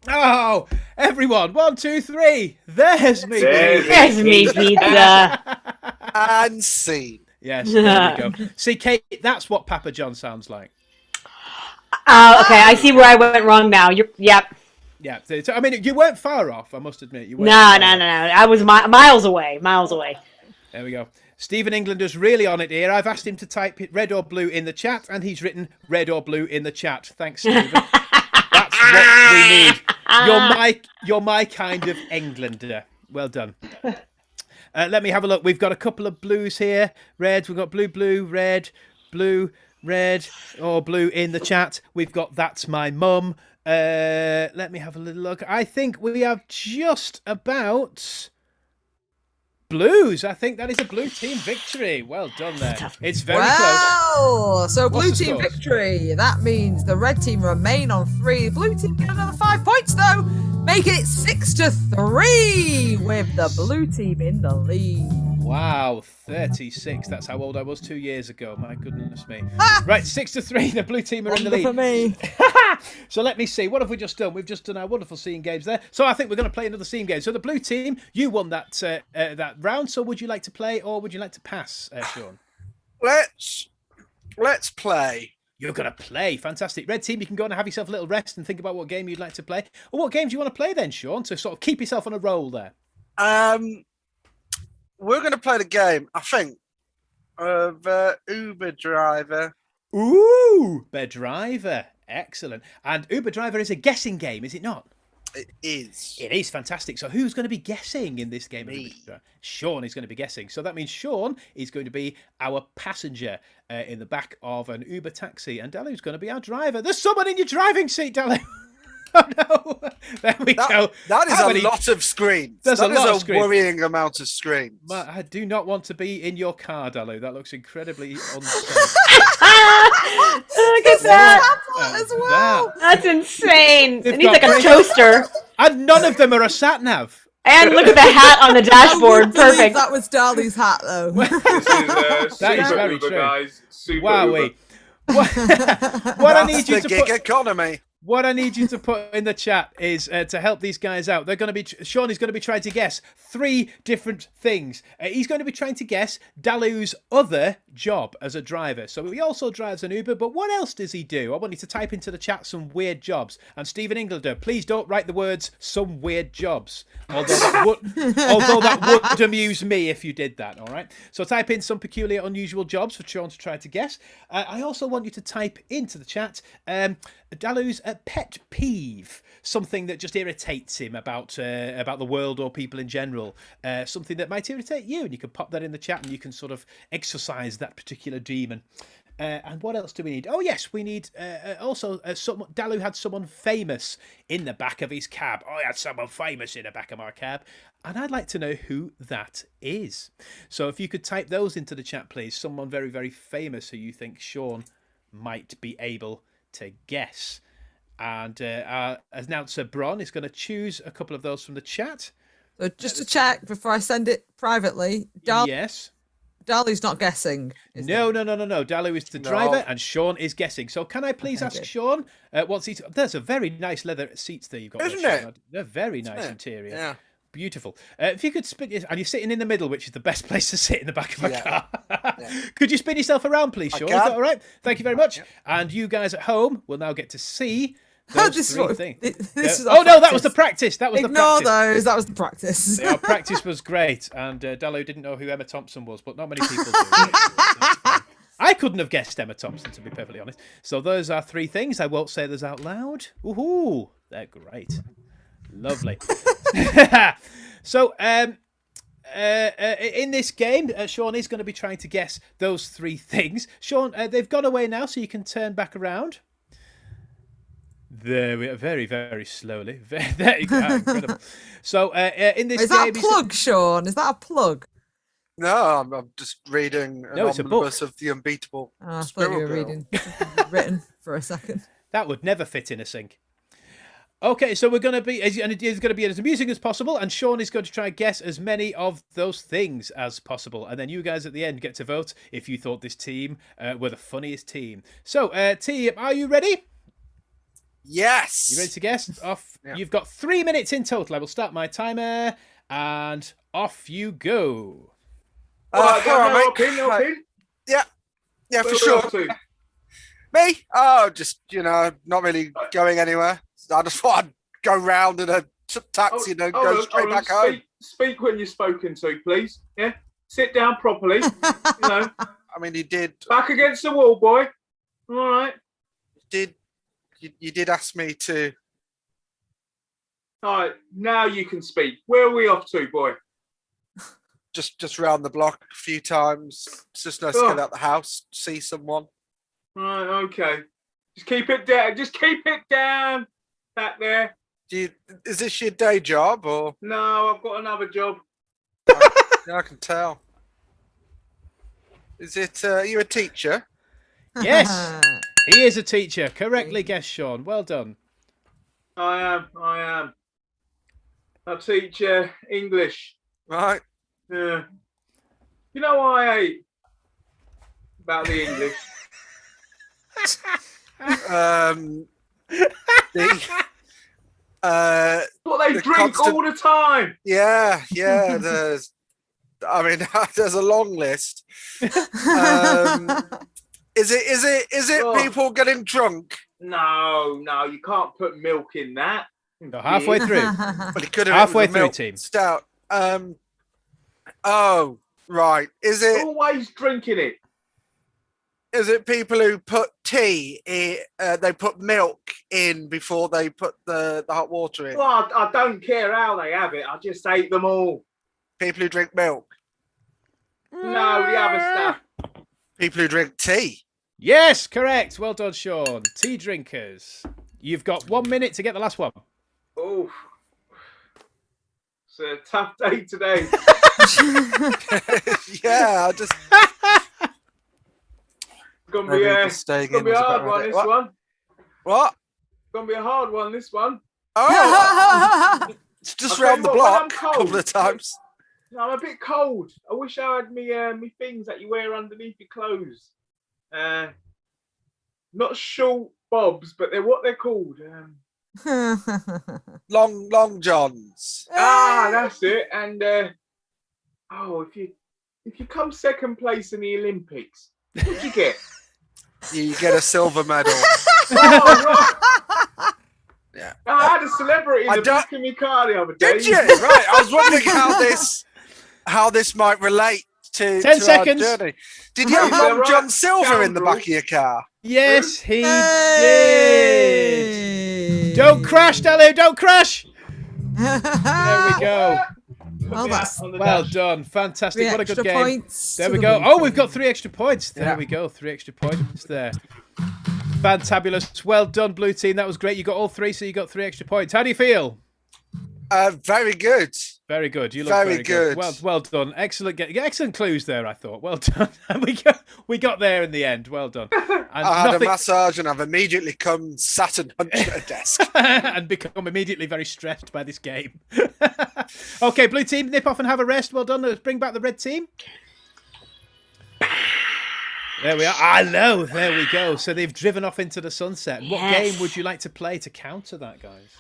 Oh, everyone. 1, 2, 3. There's me. There's me pizza. And scene. Yes, there we go. See, Kate, that's what Papa John sounds like. Okay, I see where I went wrong now. Yep. Yeah, so, I mean, you weren't far off, I must admit. You weren't No. I was miles away. There we go. Stephen Englander's really on it here. I've asked him to type red or blue in the chat, and he's written red or blue in the chat. Thanks, Stephen. That's what we need. You're my kind of Englander. Well done. Let me have a look. We've got a couple of blues here. Reds. We've got blue, red, or blue in the chat. We've got that's my mum. Let me have a little look. I think we have just about blues. I think that is a blue team victory. Well done there. It's very close. So blue What's the team score? victory. That means the red team remain on 3. The blue team get another 5 points though, making it 6-3 with the blue team in the lead. Wow, 36. That's how old I was 2 years ago. My goodness me. Right, 6-3. The blue team are in the lead. For me. So let me see. What have we just done? We've just done our wonderful scene games there. So I think we're going to play another scene game. So the blue team, you won that that round. So would you like to play or would you like to pass, Sean? Let's play. You're going to play. Fantastic. Red team, you can go and have yourself a little rest and think about what game you'd like to play. Or what games you want to play then, Sean, to sort of keep yourself on a roll there? We're going to play the game, I think, of Uber Driver. Ooh, Uber Driver. Excellent. And Uber Driver is a guessing game, is it not? It is. It is fantastic. So who's going to be guessing in this game? Me. Sean is going to be guessing. So that means Sean is going to be our passenger in the back of an Uber taxi. And Dalu's going to be our driver. There's someone in your driving seat, Dalu. Oh, no. There we go. That is a lot of screens. There's a lot of screens. Worrying amount of screens. I do not want to be in your car, Dalu. That looks incredibly unsafe. Look at that. As well. That's insane. They've It needs got- like a toaster. And none of them are a sat nav. And look at the hat on the dashboard. Perfect. That was Darley's hat though. This is That super is very Uber, true. guys. Super Wowee. Uber. What I need you the to gig put. economy. What I need you to put in the chat is to help these guys out. They're going to be Sean is going to be trying to guess 3 different things. He's going to be trying to guess Dalu's other job as a driver. So he also drives an Uber, but what else does he do? I want you to type into the chat some weird jobs. And Stephen Englander, please don't write the words "some weird jobs," although that would amuse me if you did that. All right. So type in some peculiar, unusual jobs for Sean to try to guess. I also want you to type into the chat Dalu's pet peeve, something that just irritates him about the world or people in general, something that might irritate you, and you can pop that in the chat and you can sort of exercise that particular demon. And what else do we need? Oh yes, we need also Dalu had someone famous in the back of his cab. I had someone famous in the back of my cab, and I'd like to know who that is. So if you could type those into the chat, please. Someone very, very famous who you think Sean might be able to guess. And our announcer Bron is going to choose a couple of those from the chat. So just to check before I send it privately, Yes. Darley's not guessing. is No. he? Dalu is the driver and Sean is guessing. So can I please ask Sean what's he... There's a very nice leather seats there you've got. Isn't there, it? Sean. They're very nice interior. Yeah. Beautiful. If you could spin... And you're sitting in the middle, which is the best place to sit in the back of a Yeah. car. Yeah. Could you spin yourself around, please, Sean? Is can. that all right? Thank you very much. Yeah. And you guys at home will now get to see those This is three what- things. this is Oh our no, that was the practice. practice. That was the Ignore practice. those. That was the practice. Our practice was great, and Dallo didn't know who Emma Thompson was, but not many people do. That's fine. I couldn't have guessed Emma Thompson, to be perfectly honest. So those are three things. I won't say those out loud. Woohoo! They're great. Lovely. So, in this game, Sean is going to be trying to guess those three things. Sean, they've gone away now, so you can turn back around. There we are, very, very slowly. There you go. Incredible. So, in this Is that game, a plug, Sean? Is that a plug? No, I'm just reading an No, it's a book. omnibus of the unbeatable Oh, I thought you Squirrel were Girl. reading written for a second. that would never fit in a sink. Okay, so we're going to be, and it is going to be as amusing as possible, and Sean is going to try and guess as many of those things as possible, and then you guys at the end get to vote if you thought this team were the funniest team. So, team, are you ready? Yes. You ready to guess? Off. Yeah. You've got 3 minutes in total. I will start my timer, and off you go. All right, mate. Up in. Yeah, for Where we sure. off to? Me? Oh, just, not really going anywhere. I just thought I'd go round in a taxi and then go straight back home. Speak when you're spoken to, please. Yeah? Sit down properly. I mean, you did Back against the wall, boy. All right. you did ask me to. All right. Now you can speak. Where are we off to, boy? Just round the block a few times. It's just nice to get out the house, see someone. Right, okay. Just keep it down. Just keep it down. Back there. Is this your day job or? No, I've got another job. Yeah, I can tell. Is it? You a teacher? Yes, he is a teacher. Correctly guessed, Sean. Well done. I am. I teach English. Right. Yeah. You know what I hate about the English? What they The drink constant- all the time. Yeah. There's a long list. Is it Oh. people getting drunk? No, you can't put milk in that. So halfway through. But it could have Halfway been through, milk team. stout. Oh, right. Is it Always drinking it. people who put tea in? They put milk in before they put the hot water in. Well, I don't care how they have it. I just hate them all. People who drink milk. No, the other stuff. People who drink tea. Yes, correct. Well done, Sean. Tea drinkers. You've got 1 minute to get the last one. Oh, it's a tough day today. Yeah, I just. It's gonna Maybe be just staying gonna in be a was a hard better one. idea. This What? one. What? Gonna be a hard one. This one. Oh, it's just I'll tell round you the what, when block I'm a cold- couple of times. I'm a bit cold. I wish I had me things that you wear underneath your clothes. Not short bobs, but they're what they're called. Long johns. That's it. And if you come second place in the Olympics, what'd you get? You get a silver medal. Oh, right. Yeah. I had a celebrity I in the don't- back of my car the other day. Did you? Right. I was wondering how this might relate to 10 to seconds. Our journey. Did you have He's a Long right John Silver in the back scoundrel. of your car? Yes, he did. Hey! Don't crash, Dallo. Don't crash. There we go. Well, that's On the Well dash. done. Fantastic. three What a good extra game. points. There to we the go. blue Oh, we've team. got 3 extra points. There Yeah. we go. 3 extra points there. Fantabulous. Well done, blue team. That was great. You got all 3, so you got 3 extra points. How do you feel? Very good. Very good. You look Very very good. good. Well done. Excellent clues there, I thought. Well done. we got there in the end. Well done. And I had a nothing- massage and I've immediately come sat and hunched at a desk. and become immediately very stressed by this game. Okay, blue team, nip off and have a rest. Well done. Let's bring back the red team. There we are. Hello. There we go. So they've driven off into the sunset. What Yes. game would you like to play to counter that, guys?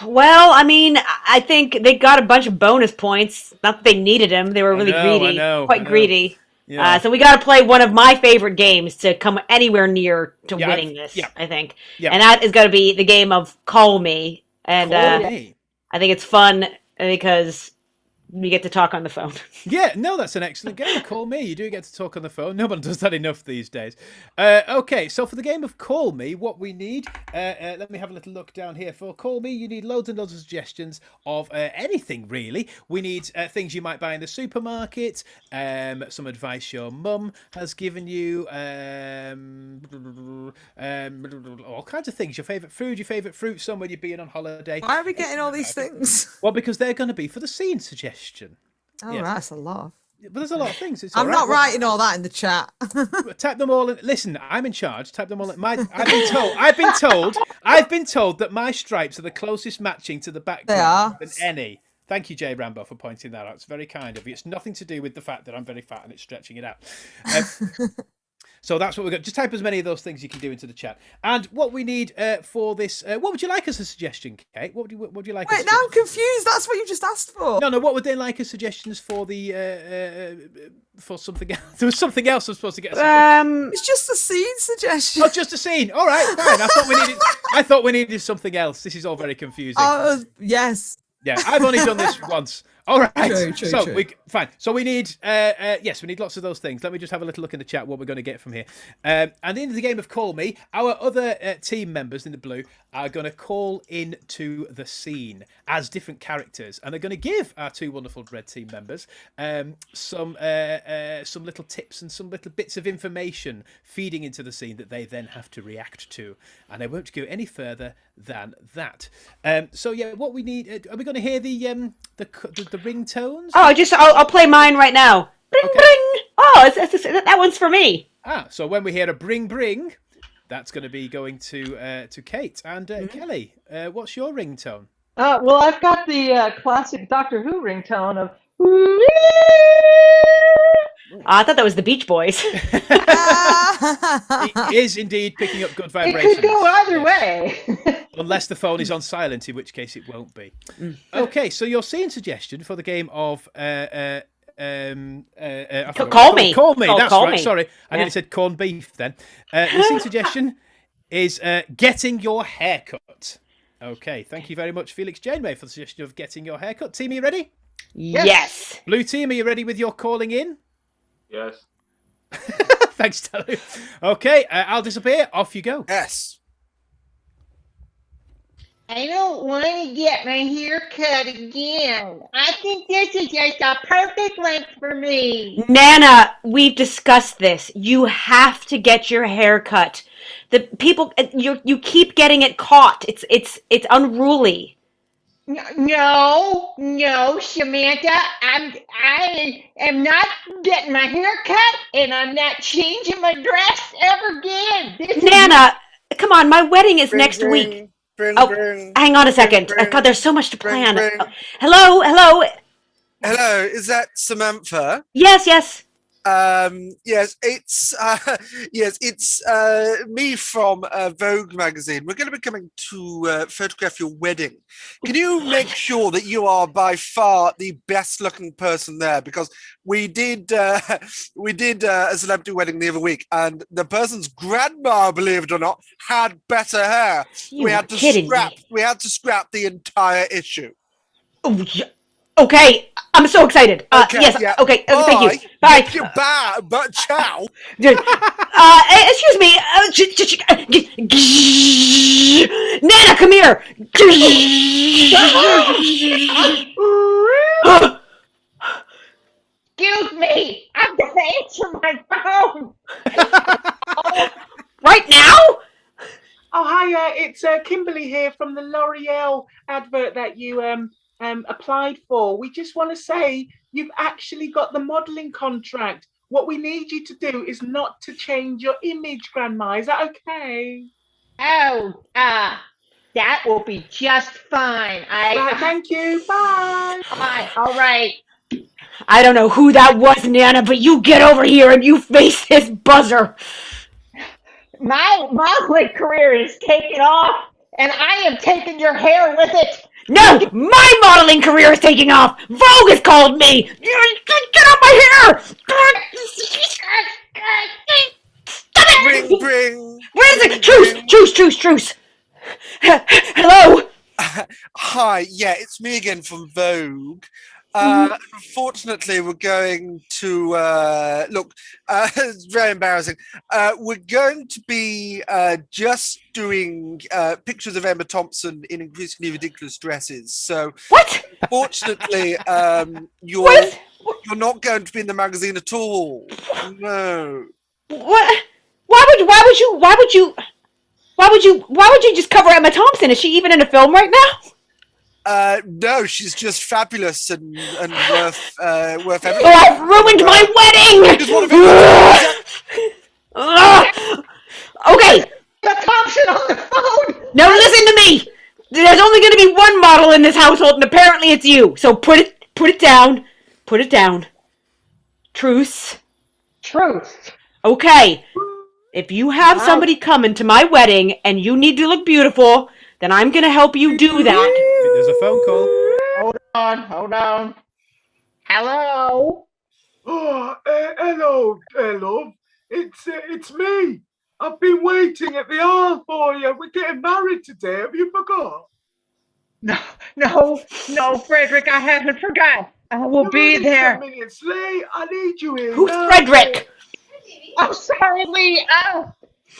Well, I mean, I think they got a bunch of bonus points. Not that they needed them. They were really I greedy. know. Quite greedy. Yeah. So we got to play one of my favorite games to come anywhere near to winning this, I think. Yeah. And that is going to be the game of Call Me. And Call Me. I think it's fun because we get to talk on the phone. Yeah, no, that's an excellent game. Call Me. You do get to talk on the phone. No one does that enough these days. Okay, so for the game of Call Me, what we need, let me have a little look down here. For Call Me, you need loads and loads of suggestions of anything, really. We need things you might buy in the supermarket, some advice your mum has given you, all kinds of things. Your favourite food, your favourite fruit, somewhere you're being on holiday. Why are we getting all these things? Well, because they're going to be for the scene suggestion. Oh, that's a lot. But there's a lot of things. It's I'm all not right. writing all that in the chat. Type them all in. Listen, I'm in charge. Type them all in. I've been told that my stripes are the closest matching to the background than any. Thank you, Jay Rambo, for pointing that out. It's very kind of you. It's nothing to do with the fact that I'm very fat and it's stretching it out. So that's what we've got. Just type as many of those things you can do into the chat. And what we need for this, what would you like as a suggestion, Kate? What would you like? Wait, now I'm confused. That's what you just asked for. No. What would they like as suggestions for the for something else? There was something else I was supposed to get. It's just a scene suggestion. Oh, just a scene. All right, fine. I thought we needed something else. This is all very confusing. Yes. Yeah, I've only done this once. All right. True. Fine. So we need, we need lots of those things. Let me just have a little look in the chat what we're going to get from here. And in the game of Call Me, our other team members in the blue are going to call into the scene as different characters, and they're going to give our two wonderful red team members some little tips and some little bits of information feeding into the scene that they then have to react to, and I won't go any further than that. What we need, are we going to hear the ringtones? Oh, I'll play mine right now. Bring, Okay. bring. Oh, that one's for me. So when we hear a bring, that's going to be going to Kate and Kelly. What's your ringtone? Well, I've got the classic Doctor Who ringtone of. I thought that was the Beach Boys. It is indeed picking up good vibrations. It could go either way. Unless the phone is on silent, in which case it won't be. Okay, so your scene suggestion for the game of Call Me. Call Me. Oh, That's Call right. Me. Sorry, I nearly said corned beef. Then the scene suggestion is getting your haircut. Okay, thank you very much, Felix Janeway, for the suggestion of getting your haircut. Team, are you ready? Yes. Blue team, are you ready with your calling in? Yes. Thanks, Talu. Okay, I'll disappear. Off you go. Yes. I don't want to get my hair cut again. I think this is just a perfect length for me. Nana, we've discussed this. You have to get your hair cut. The people, you keep getting it caught. It's unruly. No, Samantha. I am not getting my hair cut, and I'm not changing my dress ever again. Nana, come on. My wedding is next week. Bring. Hang on a second. Bring. God, there's so much to plan. Bring. Oh, hello. Hello, is that Samantha? Yes. Yes, it's me from Vogue magazine. We're going to be coming to photograph your wedding. Can you make sure that you are by far the best looking person there? Because we did a celebrity wedding the other week, and the person's grandma, believe it or not, had better hair. We had to scrap the entire issue. Oh, yeah. Okay, I'm so excited. Yes. Yeah. Okay. Thank you. Bye. Bye. But ciao. Excuse me. Nana, come here. Excuse me. I'm going to answer my phone. Right now? Oh, hiya. It's Kimberly here from the L'Oreal advert that you applied for. We just want to say you've actually got the modelling contract. What we need you to do is not to change your image, Grandma. Is that okay? Oh, that will be just fine. Right, thank you. Bye. All right. I don't know who that was, Nana, but you get over here and you face this buzzer. My modeling career is taking off, and I am taking your hair with it. No, my modeling career is taking off. Vogue has called me. Get off my hair. ring. Where's the truce? Hello. Hi, yeah, it's me again from Vogue. Unfortunately, we're going to look. It's very embarrassing. We're going to be just doing pictures of Emma Thompson in increasingly ridiculous dresses. So, What? fortunately, you're not going to be in the magazine at all. No. What? Why would you just cover Emma Thompson? Is she even in a film right now? No, she's just fabulous and worth everything. Oh, I've ruined my wedding! Okay. Emma Thompson on the phone. Now listen to me. There's only going to be one model in this household, and apparently it's you. So put it down. Put it down. Truce. Truth. Okay. If you have somebody coming to my wedding and you need to look beautiful, then I'm going to help you do that. There's a phone call. Hold on. Hello. Oh, hello, love. It's me. I've been waiting at the aisle for you. We're getting married today. Have you forgot? No, Frederick, I haven't forgotten. I will be there. 10 minutes late. I need you here. Who's now. Frederick? I'm sorry, Lee.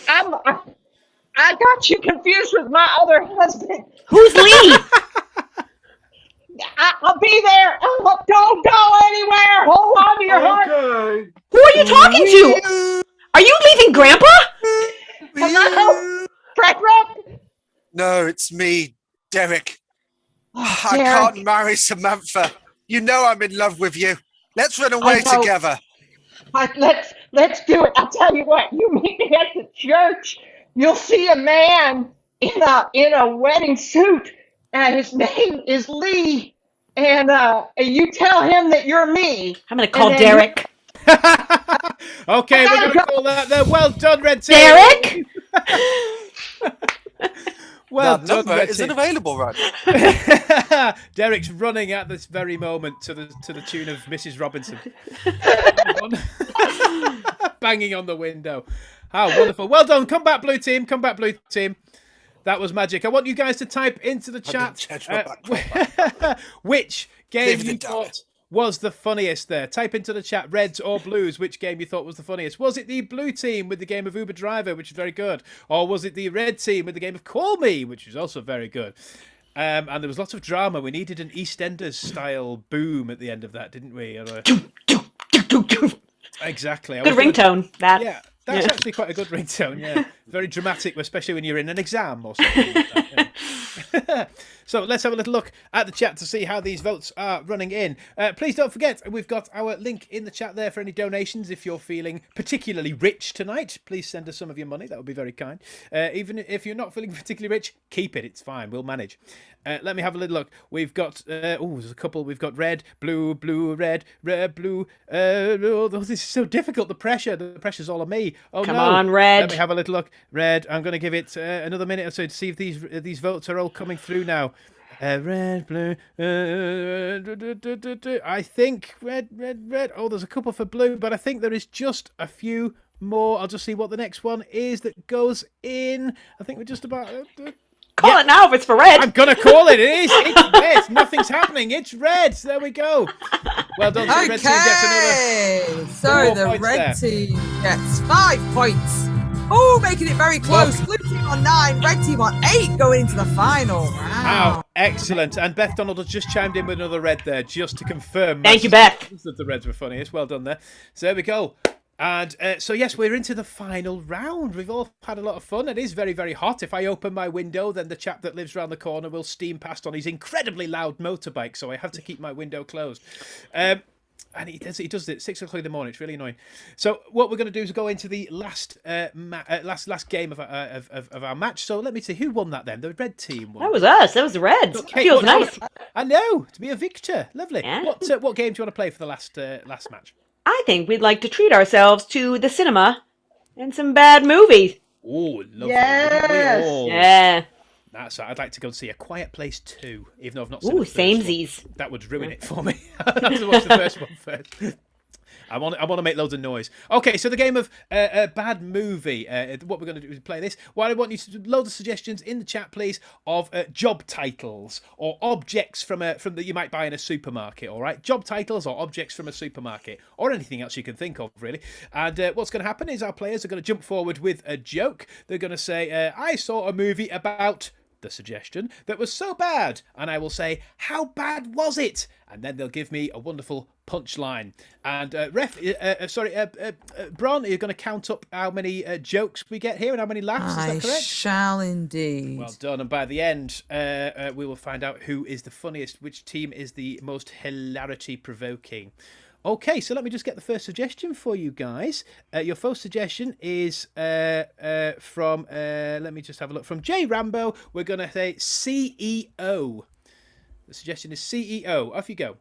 I got you confused with my other husband. Who's Lee? I'll be there. Oh, don't go anywhere. Hold on to your heart. Okay. Who are you talking to? Are you leaving Grandpa? Hello, Frederick. No, it's me, Derek. I Derek. can't marry Samantha. You know I'm in love with you. Let's run away I know. together. Let's do it. I'll tell you what. You meet me at the church. You'll see a man in a wedding suit. His name is Lee, and you tell him that you're me. I'm going to call Derek. Okay, we're going to call that there. Well done, Red Team. Derek? Well That done, number Red isn't Team. available right now. Derek's running at this very moment to the tune of Mrs. Robinson. Banging on the window. How wonderful. Well done. Come back, Blue Team. Come back, Blue Team. That was magic. I want you guys to type into the chat which game you thought was the funniest there. Type into the chat, Reds or Blues, which game you thought was the funniest. Was it the Blue Team with the game of Uber Driver, which is very good? Or was it the Red Team with the game of Call Me, which is also very good? And there was lots of drama. We needed an EastEnders-style boom at the end of that, didn't we? Exactly. Good ringtone, that. Yeah. That's actually quite a good ringtone, yeah. Very dramatic, especially when you're in an exam or something like that. Yeah. So let's have a little look at the chat to see how these votes are running in. Please don't forget, we've got our link in the chat there for any donations. If you're feeling particularly rich tonight, please send us some of your money. That would be very kind. Even if you're not feeling particularly rich, keep it. It's fine. We'll manage. Let me have a little look. We've got, there's a couple. We've got red, blue, red, blue. This is so difficult. The pressure's all on me. Oh, Come no. on, red. Let me have a little look. Red, I'm going to give it another minute or so to see if these votes are all coming through now. Red, blue. I think red. Oh, there's a couple for blue, but I think there is just a few more. I'll just see what the next one is that goes in. I think we're just about... Call it now if it's for red. I'm going to call it. It is. It's red. Nothing's happening. It's red. There we go. Well done. So the red team gets another... So the red team gets 5 points. Oh, making it very close. Blue team on 9, red team on 8 going into the final round. Wow, excellent. And Beth Donald has just chimed in with another red there just to confirm. Thank you, Beth. That the reds were funniest. Well done there. So there we go. And so, yes, we're into the final round. We've all had a lot of fun. It is very, very hot. If I open my window, then the chap that lives around the corner will steam past on his incredibly loud motorbike, so I have to keep my window closed. And he does it at 6 o'clock in the morning. It's really annoying. So what we're going to do is go into the last game of our match. So let me see, who won that then? The red team won. That was us. That was the Reds. Okay, Feels nice. I know, to be a victor. Lovely. Yeah. What game do you want to play for the last match? I think we'd like to treat ourselves to the cinema and some bad movies. Oh, lovely. Yes. Yeah. That's right. I'd like to go and see A Quiet Place 2, even though I've not seen Ooh, the first one. samesies. That would ruin it for me. I'd have to watch the first one first. I want to make loads of noise. Okay, so the game of bad movie. What we're going to do is play this. Well, I want you to do loads of suggestions in the chat, please, of job titles or objects from that you might buy in a supermarket. All right, job titles or objects from a supermarket or anything else you can think of, really. And what's going to happen is our players are going to jump forward with a joke. They're going to say, "I saw a movie about." The suggestion that was so bad, and I will say, "How bad was it?" And then they'll give me a wonderful punchline. And Bron, are you going to count up how many jokes we get here and how many laughs? Is that correct? I shall indeed. Well done. And by the end, we will find out who is the funniest, which team is the most hilarity-provoking. Okay, so let me just get the first suggestion for you guys. Your first suggestion is from, let me just have a look, from J Rambo. We're going to say CEO. The suggestion is CEO. Off you go.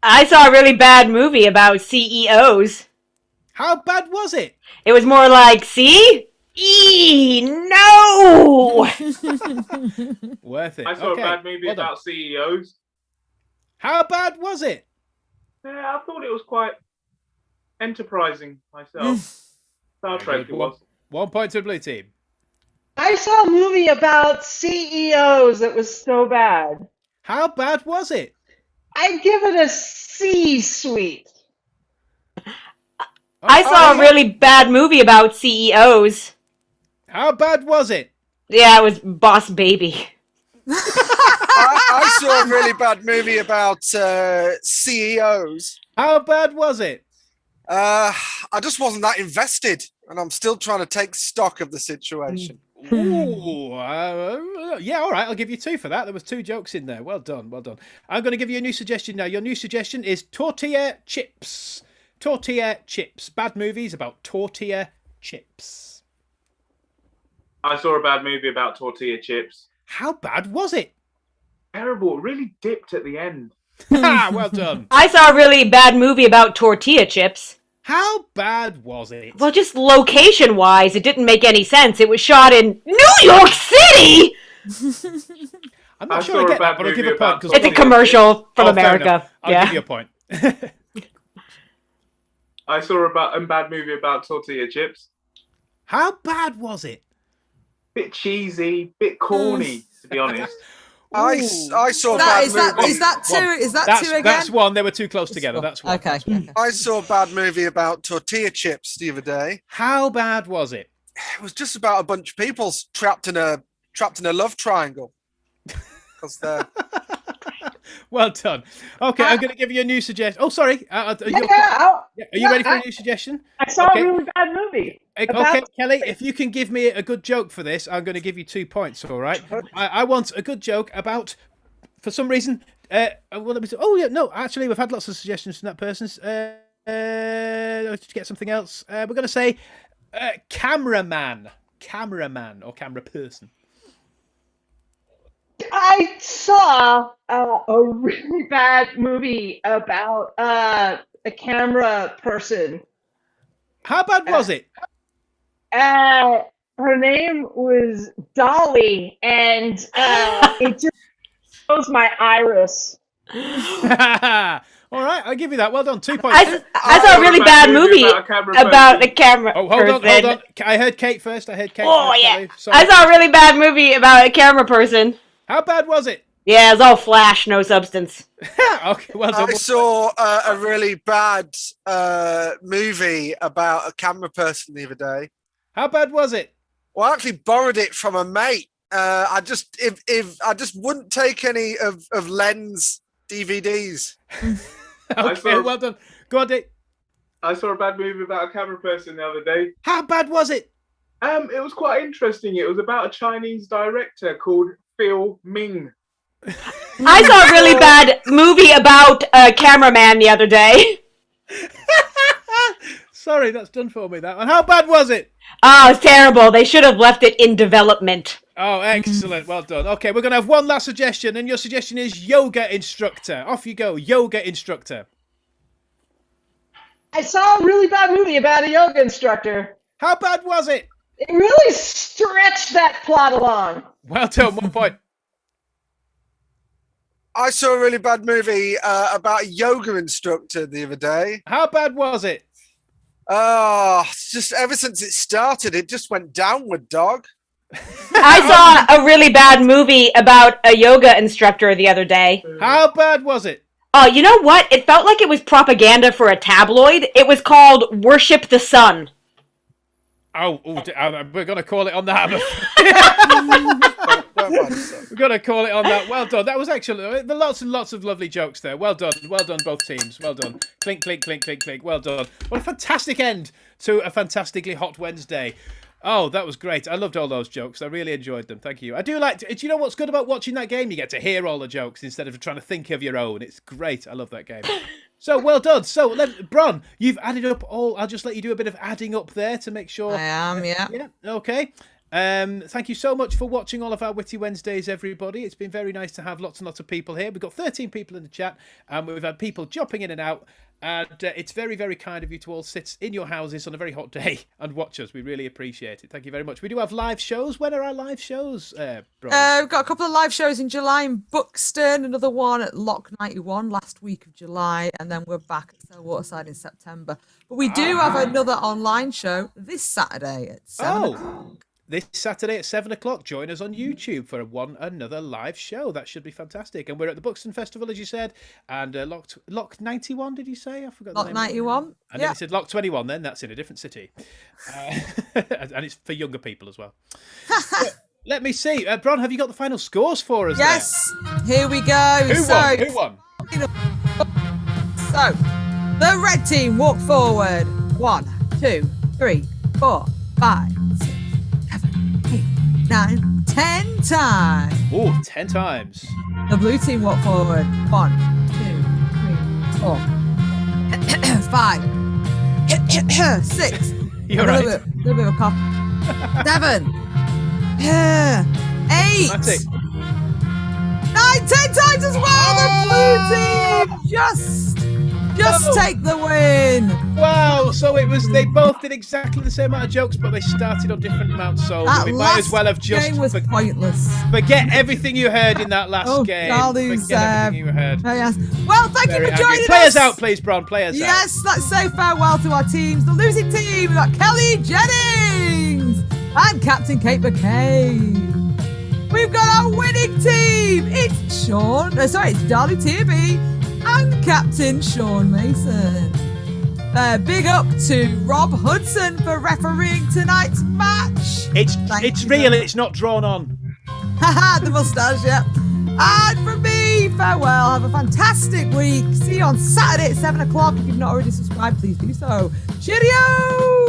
I saw a really bad movie about CEOs. How bad was it? It was more like, see? No! Worth it. I saw a bad movie about CEOs. How bad was it? Yeah, I thought it was quite enterprising myself. Star Trek it was. 1 point to the blue team. I saw a movie about CEOs that was so bad. How bad was it? I'd give it a C-suite. I saw a really bad movie about CEOs. How bad was it? Yeah, it was Boss Baby. I saw a really bad movie about CEOs. How bad was it? I just wasn't that invested, and I'm still trying to take stock of the situation. Ooh, yeah, all right. I'll give you 2 for that. There was 2 jokes in there. Well done, well done. I'm going to give you a new suggestion now. Your new suggestion is tortilla chips. Tortilla chips. Bad movies about tortilla chips. I saw a bad movie about tortilla chips. How bad was it? Terrible. It really dipped at the end. Well done. I saw a really bad movie about tortilla chips. How bad was it? Well, just location-wise, it didn't make any sense. It was shot in New York City! I'm not sure I get that, but I'll give a point. It's a commercial from America. I'll give you a point. I saw a bad movie about tortilla chips. How bad was it? Bit cheesy, bit corny, to be honest. I saw a bad movie. Is that 2? Is that 2 again? That's 1. They were too close together. That's 1. Okay. I saw a bad movie about tortilla chips the other day. How bad was it? It was just about a bunch of people trapped in a love triangle. Well done. Okay, I'm going to give you a new suggestion. Oh, sorry. Are you ready for a new suggestion? I saw a really bad movie. Okay, Kelly, if you can give me a good joke for this, I'm going to give you 2 points, all right? I want a good joke about, for some reason, actually, we've had lots of suggestions from that person's. Let's get something else. We're going to say cameraman or camera person. I saw a really bad movie about a camera person. How bad was it? Her name was Dolly, and it just shows my iris. All right, I'll give you that. Well done. 2 points. I saw a really bad movie about a camera Oh, hold person. on. I heard Kate first. Oh, yeah. I saw a really bad movie about a camera person. How bad was it? Yeah, it was all flash, no substance. Okay, well done. I saw a really bad movie about a camera person the other day. How bad was it? Well, I actually borrowed it from a mate. I just wouldn't take any of Len's DVDs. Okay, well done. Go on, Dick. I saw a bad movie about a camera person the other day. How bad was it? It was quite interesting. It was about a Chinese director called Phil Ming. I saw a really bad movie about a cameraman the other day. Sorry, that's done for me, that one. How bad was it? Oh, it's terrible. They should have left it in development. Oh, excellent. Well done. Okay, we're going to have one last suggestion, and your suggestion is yoga instructor. Off you go, yoga instructor. I saw a really bad movie about a yoga instructor. How bad was it? It really stretched that plot along. Well done, 1 point. I saw a really bad movie about a yoga instructor the other day. How bad was it? Oh, just ever since it started, it just went downward, dog. I saw a really bad movie about a yoga instructor the other day. How bad was it? Oh, you know what? It felt like it was propaganda for a tabloid. It was called Worship the Sun. We're going to call it on that. We're going to call it on that. Well done. That was actually lots and lots of lovely jokes there. Well done. Well done, both teams. Well done. Clink, clink, clink, clink, clink. Well done. What a fantastic end to a fantastically hot Wednesday. Oh, that was great. I loved all those jokes. I really enjoyed them. Thank you. I do like to, do you know what's good about watching that game? You get to hear all the jokes instead of trying to think of your own. It's great. I love that game. So, well done. So, Bron, you've added up all... I'll just let you do a bit of adding up there to make sure... I am, yeah. Yeah, okay. Thank you so much for watching all of our Witty Wednesdays, everybody. It's been very nice to have lots and lots of people here. We've got 13 people in the chat, and we've had people jumping in and out. And it's very, very kind of you to all sit in your houses on a very hot day and watch us. We really appreciate it. Thank you very much. We do have live shows. When are our live shows, Bron? We've got a couple of live shows in July in Buxton, another one at Lock 91 last week of July, and then we're back at Waterside in September. But we do have another online show this Saturday at 7 o'clock. This Saturday at 7 o'clock, join us on YouTube for another live show. That should be fantastic. And we're at the Buxton Festival, as you said, and Lock 91, did you say? I forgot the name. Lock 91. And then you said Lock 21, then that's in a different city. And it's for younger people as well. Let me see. Bron, have you got the final scores for us? Yes, here we go. Who won? So, the red team walk forward. 1, 2, 3, 4, 5, 6, 7, 8, 9, 10 times. Oh, 10 times. The blue team walk forward. 1, 2, 3, 4, 5, 6. You're right. A little bit of a cough. 7, 8, 9, 10 times as well. The blue team just take the win. Wow, so they both did exactly the same amount of jokes, but they started on different amounts, so we might as well have just game was pointless. Forget everything you heard in that last game. Forget everything you heard. Yes. Well, thank you for joining us. Players out, please, Bron. Players out. Yes, let's say farewell to our teams. The losing team, we've got Kelly Jennings and Captain Kate McCabe. We've got our winning team. It's it's Darley Tibby and Captain Sean Mason. Big up to Rob Hudson for refereeing tonight's match. It's real, it's not drawn on. Haha, the moustache, yeah. And from me, farewell. Have a fantastic week. See you on Saturday at 7 o'clock. If you've not already subscribed, please do so. Cheerio!